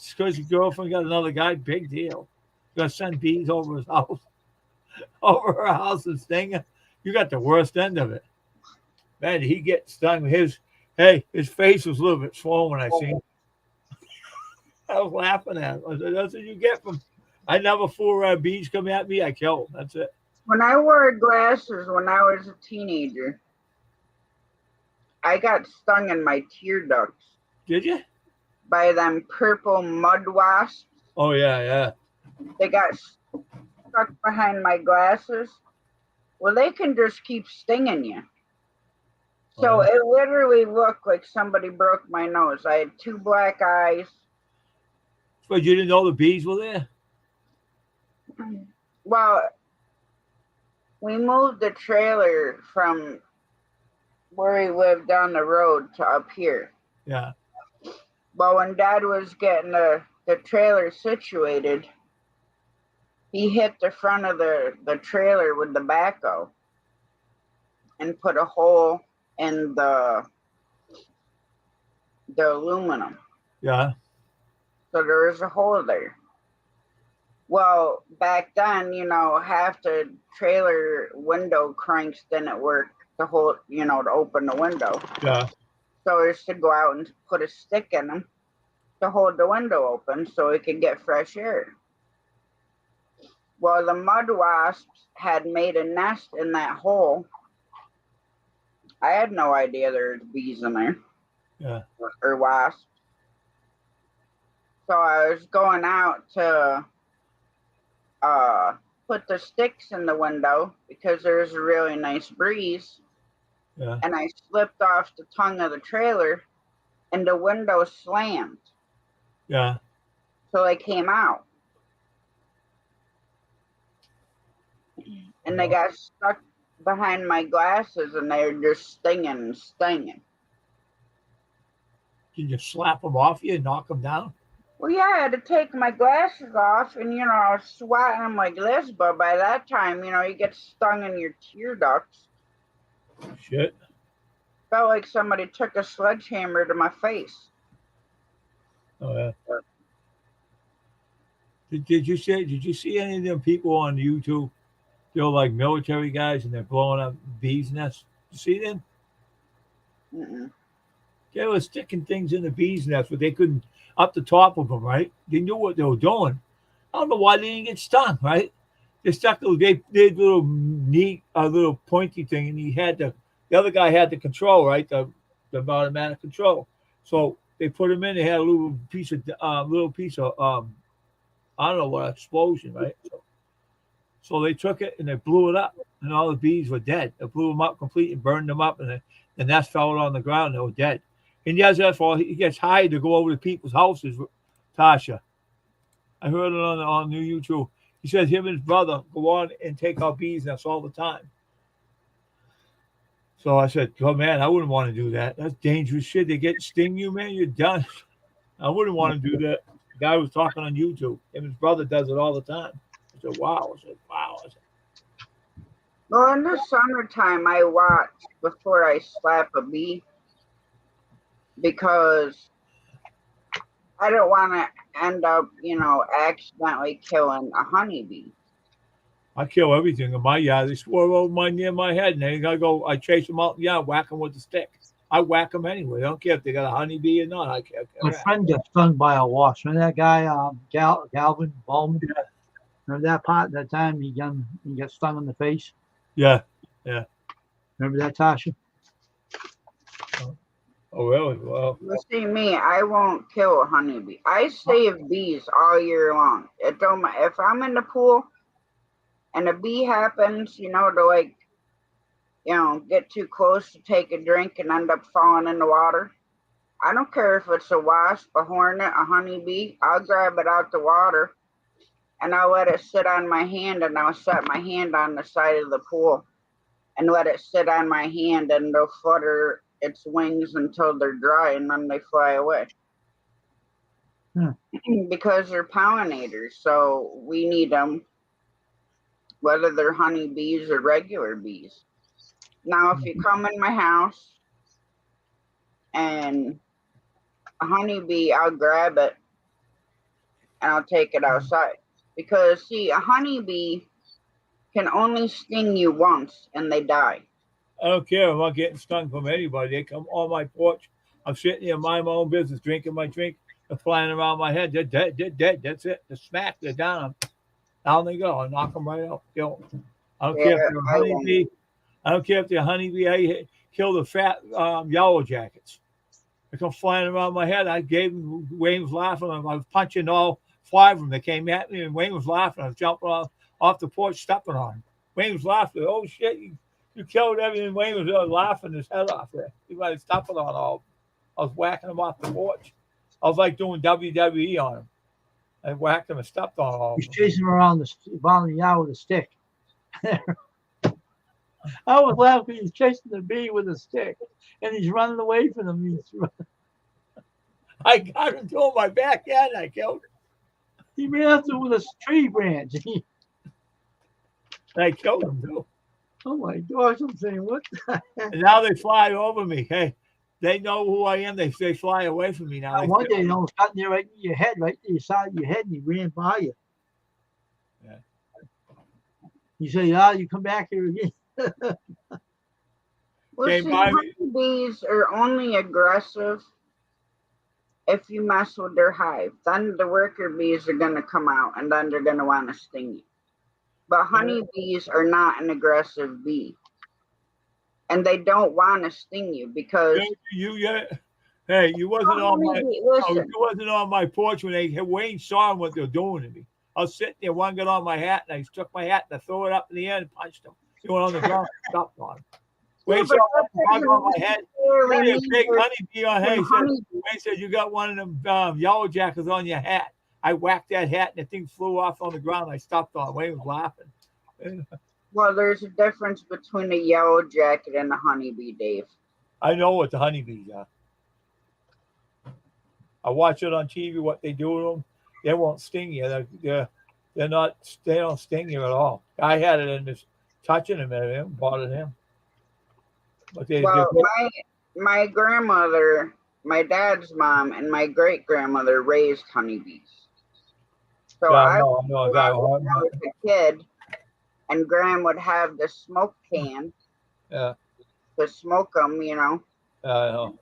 because your girlfriend got another guy, big deal. You're going to send bees over his house, over her house and sting her. You got the worst end of it. Man, he get stung. His face was a little bit swollen when I seen him. I was laughing at him. I said, that's what you get from. I never fool around. Bees come at me, I kill them. That's it. When I wore glasses when I was a teenager, I got stung in my tear ducts. Did you? By them purple mud wasps. Oh, yeah. They got stuck behind my glasses. Well, they can just keep stinging you. So it literally looked like somebody broke my nose. I had 2 black eyes. But you didn't know the bees were there? Well, we moved the trailer from where we lived down the road to up here. Yeah. Well, when Dad was getting the trailer situated, he hit the front of the trailer with the backhoe and put a hole in the aluminum. Yeah. So there was a hole there. Well, back then, half the trailer window cranks didn't work to hold, to open the window. Yeah. So I used to go out and put a stick in them to hold the window open so it could get fresh air. Well, the mud wasps had made a nest in that hole. I had no idea there was bees in there. Yeah. Or wasps. So I was going out to put the sticks in the window because there was a really nice breeze. Yeah. And I slipped off the tongue of the trailer and the window slammed. Yeah. So they came out. And they got stuck behind my glasses and they were just stinging. Can you slap them off you and knock them down? Well, yeah, I had to take my glasses off and, I was swatting them like this, but by that time, you get stung in your tear ducts. Shit. Felt like somebody took a sledgehammer to my face. Oh, yeah. Did you see any of them people on YouTube? They're like military guys and they're blowing up bees' nests. You see them? Mm-mm. They were sticking things in the bees' nest, but they couldn't up the top of them, right? They knew what they were doing. I don't know why they didn't get stung, right? They stuck they did a little pointy thing, and the other guy had the control, right? The they're automatic control. So they put them in. They had a little piece of I don't know what explosion, right? So they took it and they blew it up, and all the bees were dead. They blew them up completely, burned them up, and the nest fell on the ground. They were dead. And yes, that's all. He gets hired to go over to people's houses. Tasha, I heard it on new YouTube. He says him and his brother go on and take our bees nests all the time. So I said, "Oh man, I wouldn't want to do that. That's dangerous shit. They sting you, man. You're done. I wouldn't want to do that." The guy was talking on YouTube. Him and his brother does it all the time. I said, "Wow." I said, Well, in the summertime, I watch before I slap a bee because I don't want to end up, accidentally killing a honeybee. I kill everything in my yard. They swore over near my head, and then I chase them out in the yard, whack them with the stick. I whack them anyway. I don't care if they got a honeybee or not. I care. My friend got stung by a wasp. Remember that guy, Galvin Bowman? Yeah. Remember that part? That time he got stung in the face. Yeah. Remember that, Tasha? Oh, really? Well, You see me, I won't kill a honeybee. I save bees all year long. It don't matter if I'm in the pool and a bee happens, to get too close to take a drink and end up falling in the water. I don't care if it's a wasp, a hornet, a honeybee. I'll grab it out the water and I'll let it sit on my hand, and I'll set my hand on the side of the pool and let it sit on my hand, and they'll flutter its wings until they're dry, and then they fly away. Because they're pollinators, so we need them, whether they're honeybees or regular bees. Now, if you come in my house and a honeybee, I'll grab it and I'll take it outside. Because, see, a honeybee can only sting you once and they die. I don't care. I'm not getting stung from anybody. They come on my porch. I'm sitting there, mind my own business, drinking my drink. They're flying around my head. They're dead. They're dead. That's it. They're smacked. They're down. Down they go. I knock them right out. Kill them. I don't care if they're a honeybee. I don't care if they're a honeybee. I kill the fat yellow jackets. They come flying around my head. I gave them. Wayne was laughing. I was punching all 5 of them. They came at me, and Wayne was laughing. I was jumping off the porch, stepping on him. Wayne was laughing. Oh shit! You killed everything. Wayne was laughing his head off there. He might have stepped on all. I was whacking him off the porch. I was like doing WWE on him. I whacked him and stepped on all. He's chasing him around the yard with a stick. I was laughing. He's chasing the bee with a stick, and he's running away from him. I got him to my backyard and I killed him. He ran after with a tree branch. I killed him too. Oh my gosh! I'm saying, what the heck? And now they fly over me. Hey, they know who I am. They fly away from me now. One day, he almost got near right in your head, right to the side of your head, and he ran by you. Yeah. You say, you come back here again. Well, see, honeybees are only aggressive if you mess with their hive. Then the worker bees are going to come out, and then they're going to want to sting you. But honeybees are not an aggressive bee. And they don't want to sting you because you wasn't on my porch when Wayne saw what they're doing to me. I was sitting there, one got on my hat, and I took my hat and I threw it up in the air and punched him. He went on the ground and stopped on him. Wayne saw a bug on my head. A big honeybee on head. Wayne said, "You got one of them yellow jackets on your hat." I whacked that hat and the thing flew off on the ground. I stopped on it. Wayne was laughing. Well, there's a difference between a yellow jacket and a honeybee, Dave. I know what the honeybees are. I watch it on TV, what they do to them. They won't sting you. They don't sting you at all. I had it in this touching him and him, bothered him. But my grandmother, my dad's mom, and my great grandmother raised honeybees. So I was a kid, and Graham would have the smoke can to smoke them,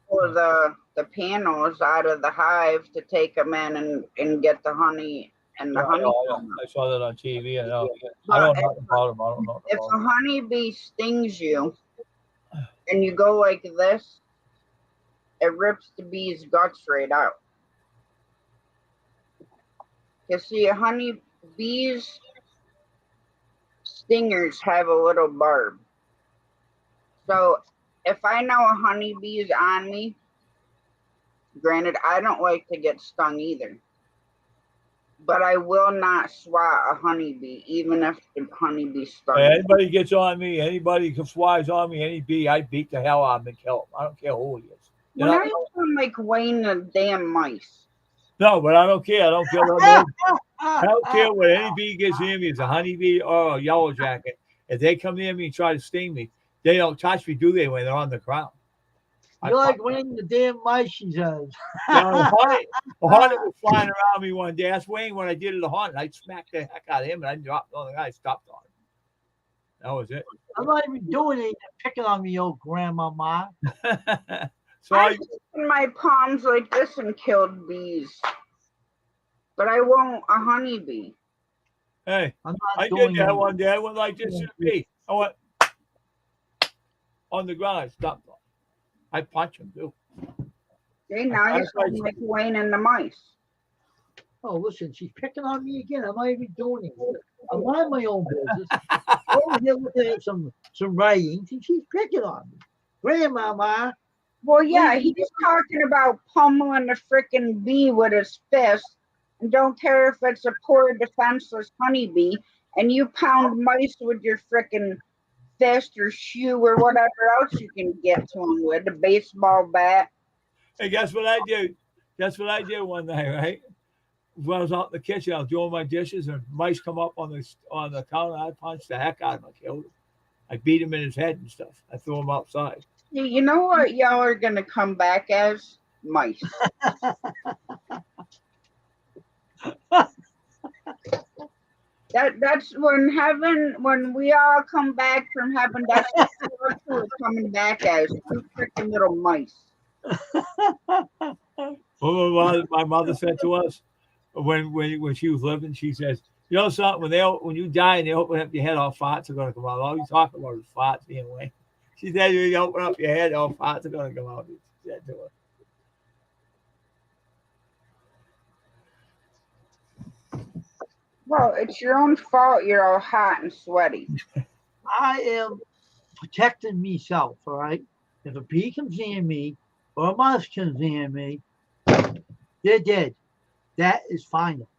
pull the panels out of the hive to take them in and get the honey and the honey. I saw that on TV. I know nothing about them. I don't know. If a honeybee stings you and you go like this, it rips the bee's guts right out. You see, honey bees stingers have a little barb. So if I know a honeybee is on me, granted, I don't like to get stung either, but I will not swat a honeybee, even if the honeybee stung me. Anybody gets on me, anybody who flies on me, any bee, I beat the hell out of him and kill him. I don't care who he is. You When know? I sound like Wayne the damn mice. No, but I don't care. I don't care what I don't care what any bee gets near me. It's a honeybee or a yellow jacket. If they come near me and try to sting me, they don't touch me, do they, when they're on the ground? You're like Wayne the damn mice, she says. A hornet was flying around me one day. That's Wayne when I did it a hornet. I smacked the heck out of him and I dropped on the guy, stopped on him. That was it. I'm not even doing anything, picking on me, old grandmama. So I've taken my palms like this and killed bees, but I won't a honeybee. hey, I'm I not did doing that it. one day. I went like this to the bee. I went on the ground. I stopped on him. I punched him too. See, now you sound like Wayne and the mice. Oh, listen, she's picking on me again. I'm not even doing it. I'm minding my own business. Over here looking at some writings, and she's picking on me. Grandmama. Well, yeah, he's talking about pummeling the freaking bee with his fist, and don't care if it's a poor defenseless honeybee, and you pound mice with your freaking fist or shoe or whatever else you can get to them with, a baseball bat. Hey, guess what I did? Guess what I did one night, right? When I was out in the kitchen, I was doing my dishes, and mice come up on the counter. I punched the heck out of him. I killed him. I beat him in his head and stuff. I threw him outside. You know what y'all are gonna come back as? Mice. That's when we all come back from heaven, that's what we're coming back as. Two freaking little mice. Well, my mother said to us when she was living, she says, "You know something? When you die and they open up your head, all farts are going to come out. All you talk about is farts anyway." She said, "When you open up your head, all farts are going to come out." She said to her. Well, it's your own fault you're all hot and sweaty. I am protecting myself, all right? If a bee comes near me or a mouse comes near me, they're dead. That is final.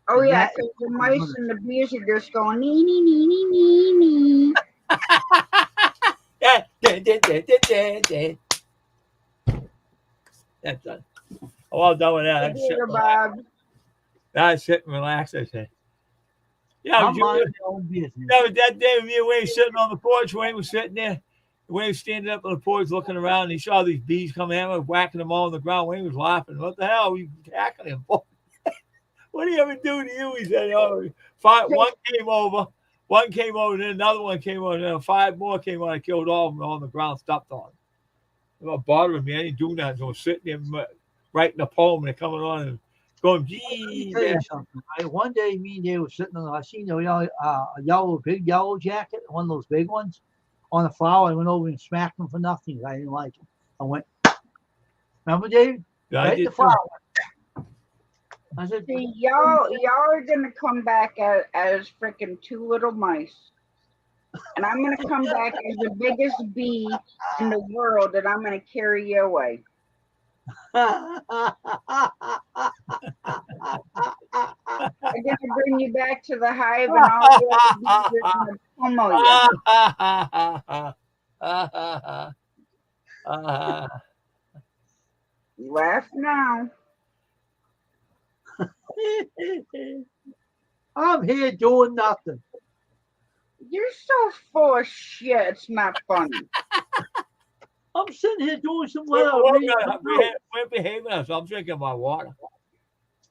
Oh yeah, That because the is mice 100. and the bees are just going nee nee nee nee nee nee. That's done. I'm all done with that. Hey, Gator Bob. I sit and relax. I say, "Yeah, I'm minding my own business. that was that day when me and Wayne sitting on the porch. Wayne was sitting there. Wayne was standing up on the porch looking around. And he saw these bees coming at him, whacking them all on the ground. Wayne was laughing. What the hell? Are you attacking him? What do you ever do to you? He said, "Oh, one came over. One came over, and then another one came over, and then 5 more came over. I killed all of them on the ground, stopped on them. They're not bothering me. I ain't doing that. So I'm sitting there writing a poem, and they're coming on and going, Let me gee. tell you something. Right? One day, me and they were sitting on. I seen a big yellow jacket, one of those big ones, on a flower. I went over and smacked him for nothing. I didn't like it. I went. Remember, Dave? I Right did the too. flower. I said, See, y'all are gonna come back as freaking 2 little mice. And I'm gonna come back as the biggest bee in the world, and I'm gonna carry you away. I'm gonna bring you back to the hive, and all the other bees are gonna pummel you. You laugh now. I'm here doing nothing. You're so full of shit. It's not funny. I'm sitting here doing some We're behaving. behaving us. I'm drinking my water.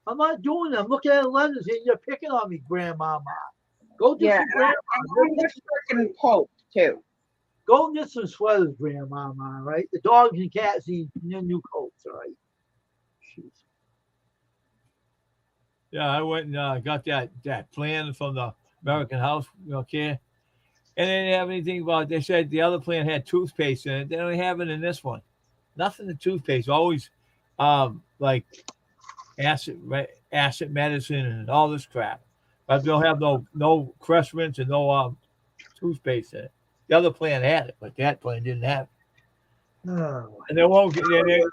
I'm not doing that. I'm looking at the letters here. You're picking on me, grandmama. Go get Yeah, some grandma. I'm the freaking Pope too. Go get some sweaters, grandmama. All right. The dogs and cats need new coats. All right. Jeez. Yeah, I went and got that plan from the American House, okay? And they didn't have anything about it. They said the other plan had toothpaste in it. They don't have it in this one. nothing in toothpaste. Always, like acid medicine and all this crap. But they don't have no Crest rinse and no toothpaste in it. The other plan had it, but that plan didn't have it. Oh, And they won't get Your they make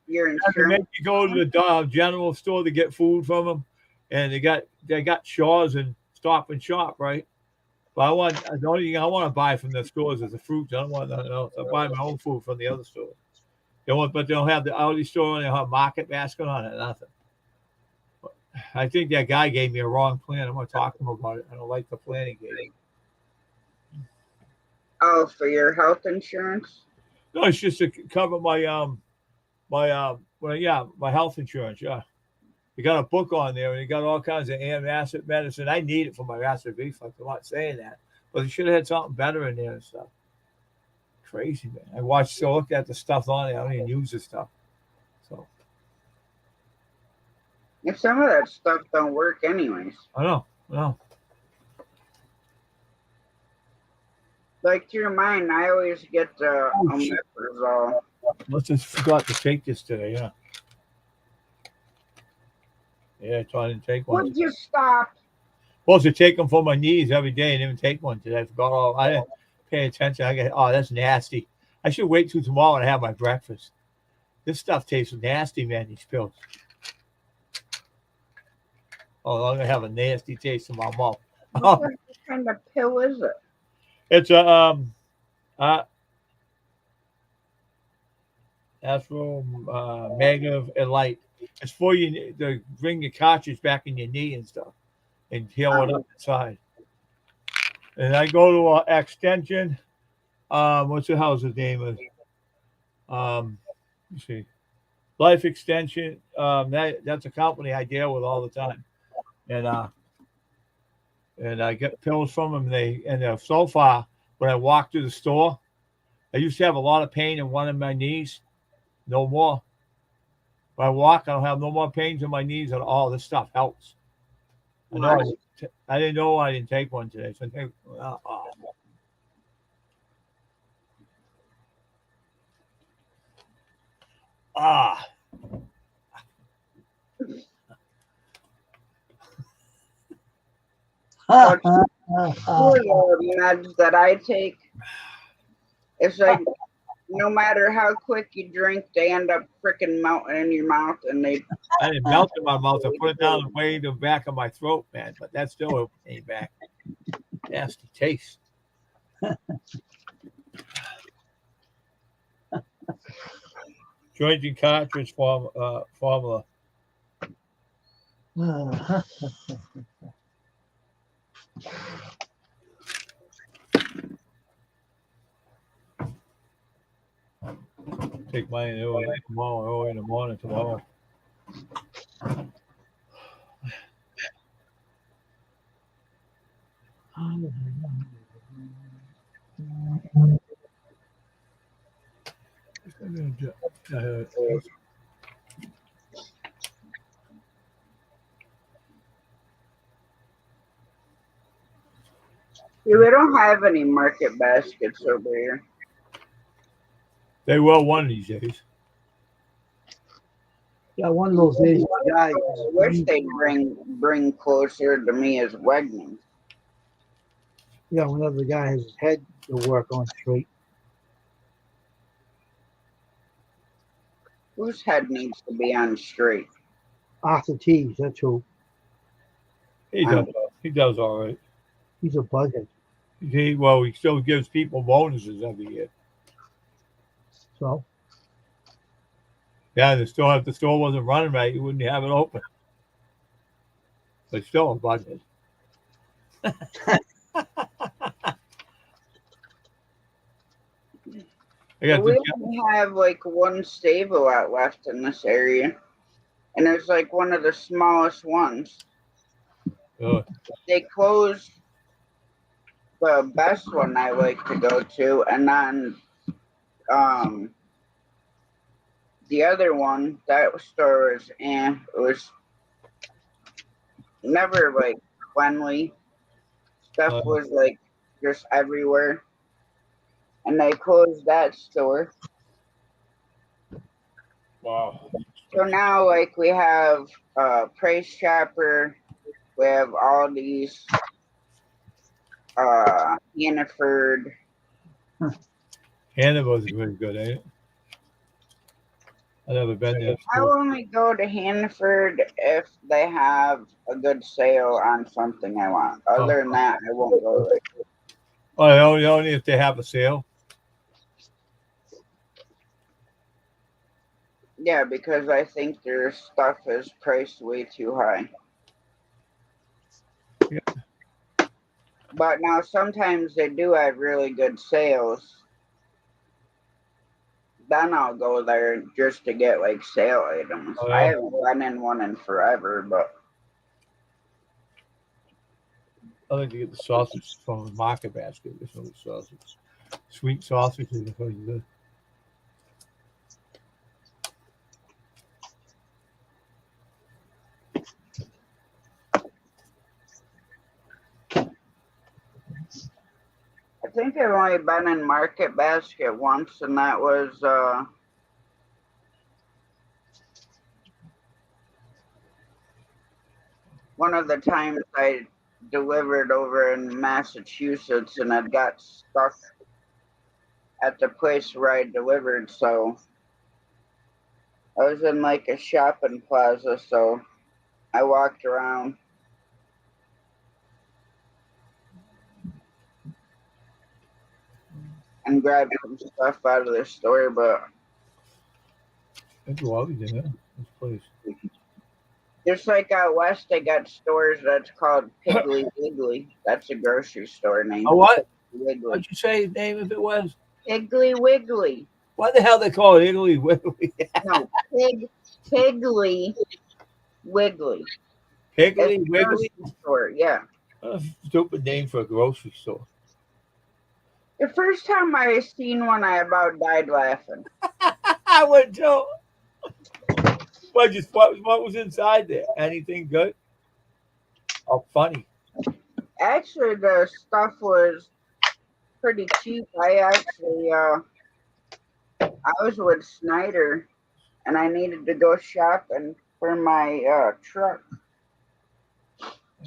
insurance. you go to the general store to get food from them, and they got Shaw's and Stop and Shop, right? But the only thing I want to buy from the stores is the fruits. I don't want nothing else. I buy my own food from the other stores. But they don't have the Aldi store and they don't have Market Basket on it. Nothing. I think that guy gave me a wrong plan. I'm going to talk to him about it. I don't like the plan he gave me. Oh, for your health insurance? No, it's just to cover my health insurance. Yeah, you got a book on there, and you got all kinds of acid medicine. I need it for my acid reflux. I'm not saying that, but they should have had something better in there and stuff. Crazy, man. Looked at the stuff on it. I don't even use this stuff. So If some of that stuff don't work anyways. I know. Like through mine, I always get the omeprazole. Must have forgot to take this today. Yeah. Yeah, I thought I didn't take one. Would you stop? Supposed to take them for my knees every day and didn't take one today. I forgot all. I didn't pay attention. That's nasty. I should wait till tomorrow and have my breakfast. This stuff tastes nasty, man. These pills. Oh, I'm gonna have a nasty taste in my mouth. What kind of pill is it? It's a Magna and Light. It's for you to bring your cartridge back in your knee and stuff, and heal it up inside. And I go to Extension. What's the hell's his name is? Let's see, Life Extension. That's a company I deal with all the time, and I get pills from them. And so far, when I walk through the store, I used to have a lot of pain in one of my knees. No more. When I walk, I don't have no more pains in my knees at all. This stuff helps. I didn't know I didn't take one today. So I think, For the meds that I take, it's like no matter how quick you drink, they end up freaking melting in your mouth, and I didn't melt in my mouth. I put it down way to the back of my throat, man. But that still came back. Nasty taste. Joint and cartridge formula. Take mine early in the morning tomorrow. we don't have any Market Baskets over here. They will one of these days. Yeah, one of those days, guy. I wish they'd bring closer to me as Wegmans. Yeah, whenever the guy has his head to work on straight. Whose head needs to be on straight? Arthur Tees, that's who. He does all right. He's a buzzhead. He still gives people bonuses every year. So yeah, if the store wasn't running right, you wouldn't have it open. But still a budget. We only have like one Stable out left in this area, and it's like one of the smallest ones. They closed the best one I like to go to, and then the other one, that store was never like cleanly. Stuff was like just everywhere. And they closed that store. Wow. So now, like, we have Price Chopper, we have all these Hannaford. Hannibal's really good, ain't it? I've never been there. I only go to Hannaford if they have a good sale on something I want. Other than that, I won't go there. Oh, only if they have a sale. Yeah, because I think their stuff is priced way too high. Yeah. But now sometimes they do have really good sales. Then I'll go there just to get like sale items. Oh, I yeah. haven't been in one in forever, but I like to get the sausage from the market basket. There's no sausage. Sweet sausage is really good. I think I've only been in Market Basket once, and that was one of the times I delivered over in Massachusetts, and I got stuck at the place where I delivered. So I was in like a shopping plaza, so I walked around. And grabbed some stuff out of the store, but That's what we did, yeah. This place. just like out west, they got stores that's called Piggly Wiggly. That's a grocery store name. Oh, what? Wiggly. What'd you say the name of it was? Piggly Wiggly. Why the hell they call it Italy Wiggly? No, Piggly Wiggly. Piggly It's a Wiggly? grocery store, yeah. What a stupid name for a grocery store. The first time I seen one, I about died laughing. I would too. What was inside there? Anything good? Oh, funny. Actually, the stuff was pretty cheap. I was with Snyder, and I needed to go shopping for my truck.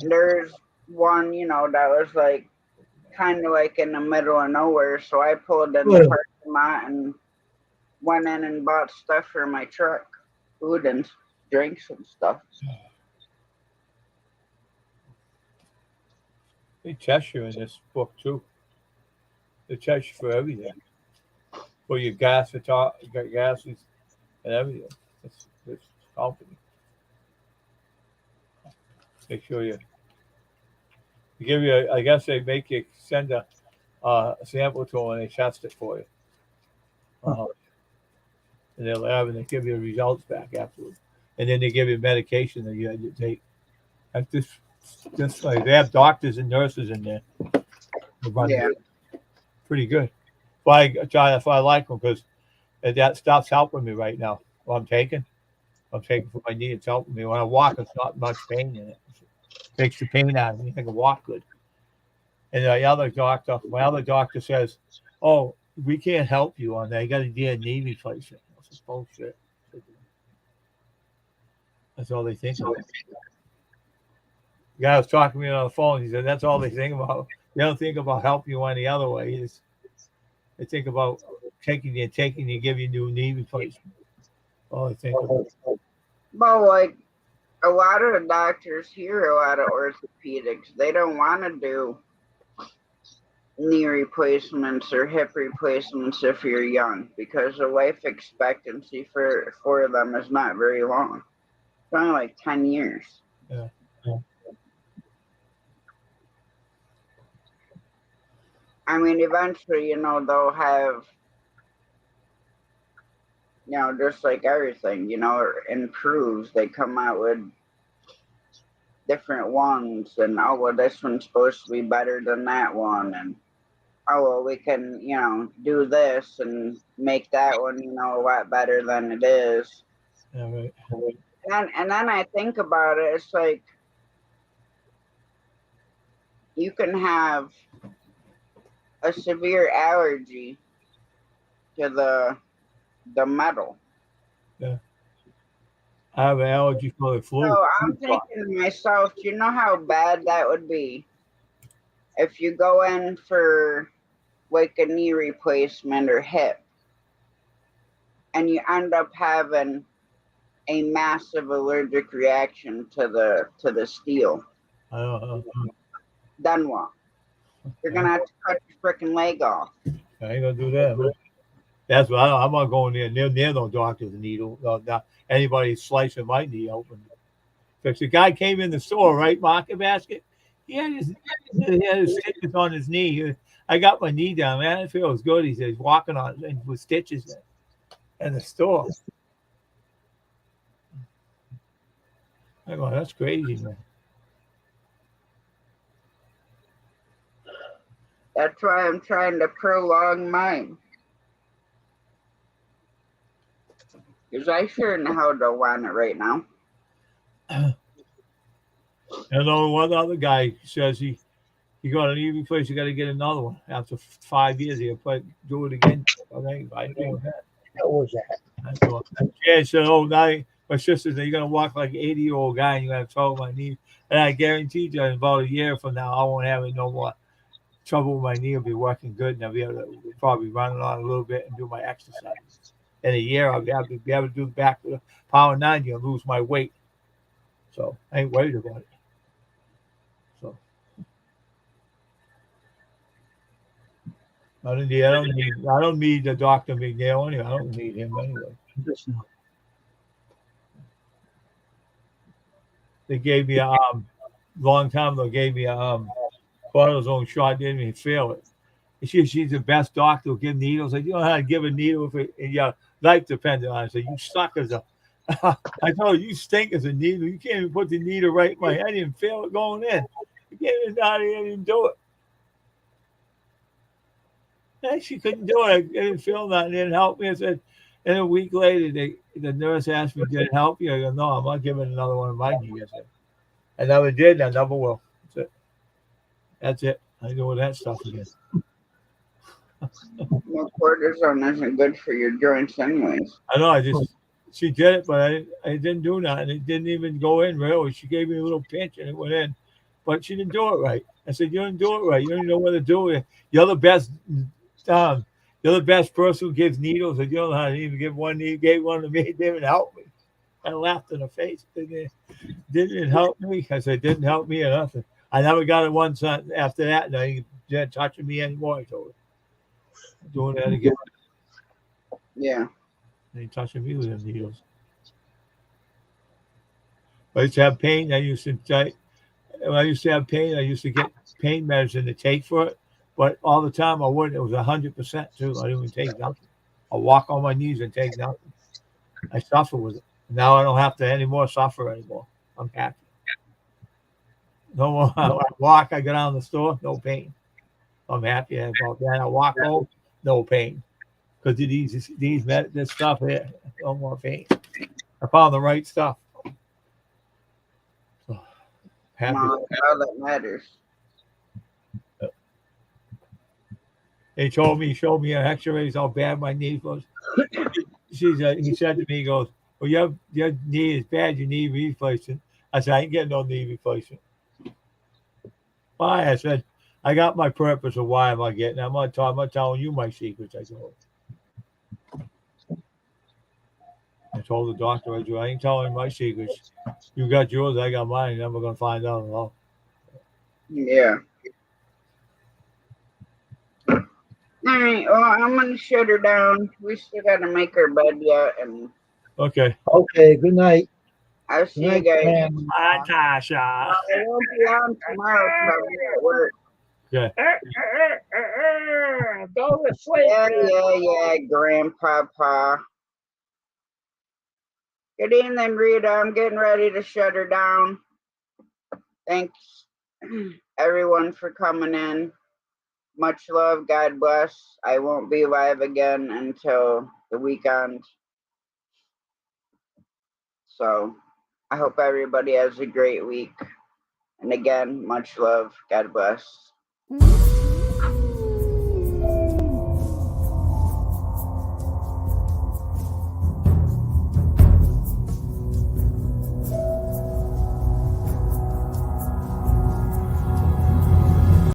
There's one, that was like kind of like in the middle of nowhere. So I pulled in the parking lot and went in and bought stuff for my truck, food and drinks and stuff. They test you in this book too. They test you for everything. For your gas, you got gases and everything. It's company. Make sure you give you. I guess they make you send a sample to them and they test it for you. In their lab, and they give you the results back afterwards. And then they give you medication that you had to take. That's just like they have doctors and nurses in there. Yeah. Pretty good. That's why I like them because that stuff's helping me right now. What I'm taking for my knee. It's helping me. When I walk, it's not much pain in it. Takes the pain out of me. I can walk good. And my other doctor says, "Oh, we can't help you on that. You got to do a knee replacement." That's bullshit. That's all they think about. The guy was talking to me on the phone. He said, "That's all they think about. They don't think about helping you any other way. They think about taking you, give you new knee replacement. All they think about." Well, like a lot of the doctors here, a lot of orthopedics, they don't want to do knee replacements or hip replacements if you're young because the life expectancy for them is not very long. It's only like 10 years. Yeah. I mean, eventually, they'll have, just like everything, improves. They come out with different ones, and oh, well, this one's supposed to be better than that one, and oh, well, we can, do this and make that one, a lot better than it is. Yeah, right. And then I think about it, it's like you can have a severe allergy to the metal. Yeah. I have an allergy for the flu. So I'm thinking to myself, do you know how bad that would be if you go in for like a knee replacement or hip and you end up having a massive allergic reaction to the steel? I don't know. Then what? You're gonna have to cut your freaking leg off. I ain't gonna do that. That's what I'm not going near no doctor's needle. Not anybody slicing my knee open. Because the guy came in the store, right, Market Basket. He had his stitches on his knee. I got my knee down, man. It feels good. He says walking on it with stitches in the store. I go, that's crazy, man. That's why I'm trying to prolong mine. Because I sure in the hell don't want it right now. And then one other guy says he got an EV place. You got to get another one after 5 years. He'll do it again. I think I do that. What was that? I thought, yeah, so now my sister said, you're gonna walk like an 80-year-old guy and you're gonna have trouble with my knee. And I guarantee you in about a year from now I won't have no more trouble with my knee. Will be working good and I'll be able to probably run it on a little bit and do my exercise. In a year I'll be able to do back to the power 90 and lose my weight. So I ain't worried about it. So I don't need the Dr. McNeil anyway. I don't need him anyway. Just now. They gave me long time ago gave me a cortisone shot, didn't even feel it. She's the best doctor who give needles. I said, you know how to give a needle if your life depended on it. I said, you suck as a I told her, you stink as a needle. You can't even put the needle right in my head. I didn't feel it going in. You can't even do it. And she couldn't do it. I didn't feel nothing. It didn't help me. I said, and a week later, the nurse asked me, did it help you? I go, no, I'm not giving another one of my knees. I never did. I never will. That's it. I do with that stuff again. Well, cortisone isn't good for your joints anyways. I know. She did it, but I didn't do nothing. It didn't even go in really. She gave me a little pinch and it went in, but she didn't do it right. I said, you didn't do it right. You don't even know what to do with it. You're the best. You're the best person who gives needles. And you don't know how to even give one needle. Gave one to me. It didn't help me. I laughed in her face. Didn't it help me? I said, it didn't help me or nothing. I never got it once after that. Now you didn't touch me anymore. I told her. Doing that again. Yeah. They ain't touching me with them needles. I used to have pain. When I used to have pain, I used to get pain medicine to take for it. But all the time I wouldn't. It was 100% too. I didn't even take nothing. I walk on my knees and take nothing. I suffer with it. Now I don't have to anymore suffer anymore. I'm happy. No more. I walk. I go down to the store. No pain. I'm happy about that. I walk home. No pain. Because this stuff here, no more pain. I found the right stuff. So, happy. Well, all that matters. They showed me an X-rays how bad my knee was. He said to me, he goes, well, your knee is bad. You need replacement. I said, I ain't getting no knee replacement. Why? I said, I got my purpose of why am I getting it. I'm not telling you my secrets. I told the doctor, I ain't telling my secrets. You got yours, I got mine. Never gonna find out at all. Yeah. All right. Well, I'm gonna shut her down. We still gotta make her bed yet, and Okay. Okay, good night. I'll see Good you night, guys. Pam. Hi, Tasha. I won't be on tomorrow because I'll be at work. Okay. Go to sleep. Yeah, Grandpapa. Good evening, Rita. I'm getting ready to shut her down. Thanks, everyone, for coming in. Much love. God bless. I won't be live again until the weekend. So I hope everybody has a great week. And again, much love. God bless.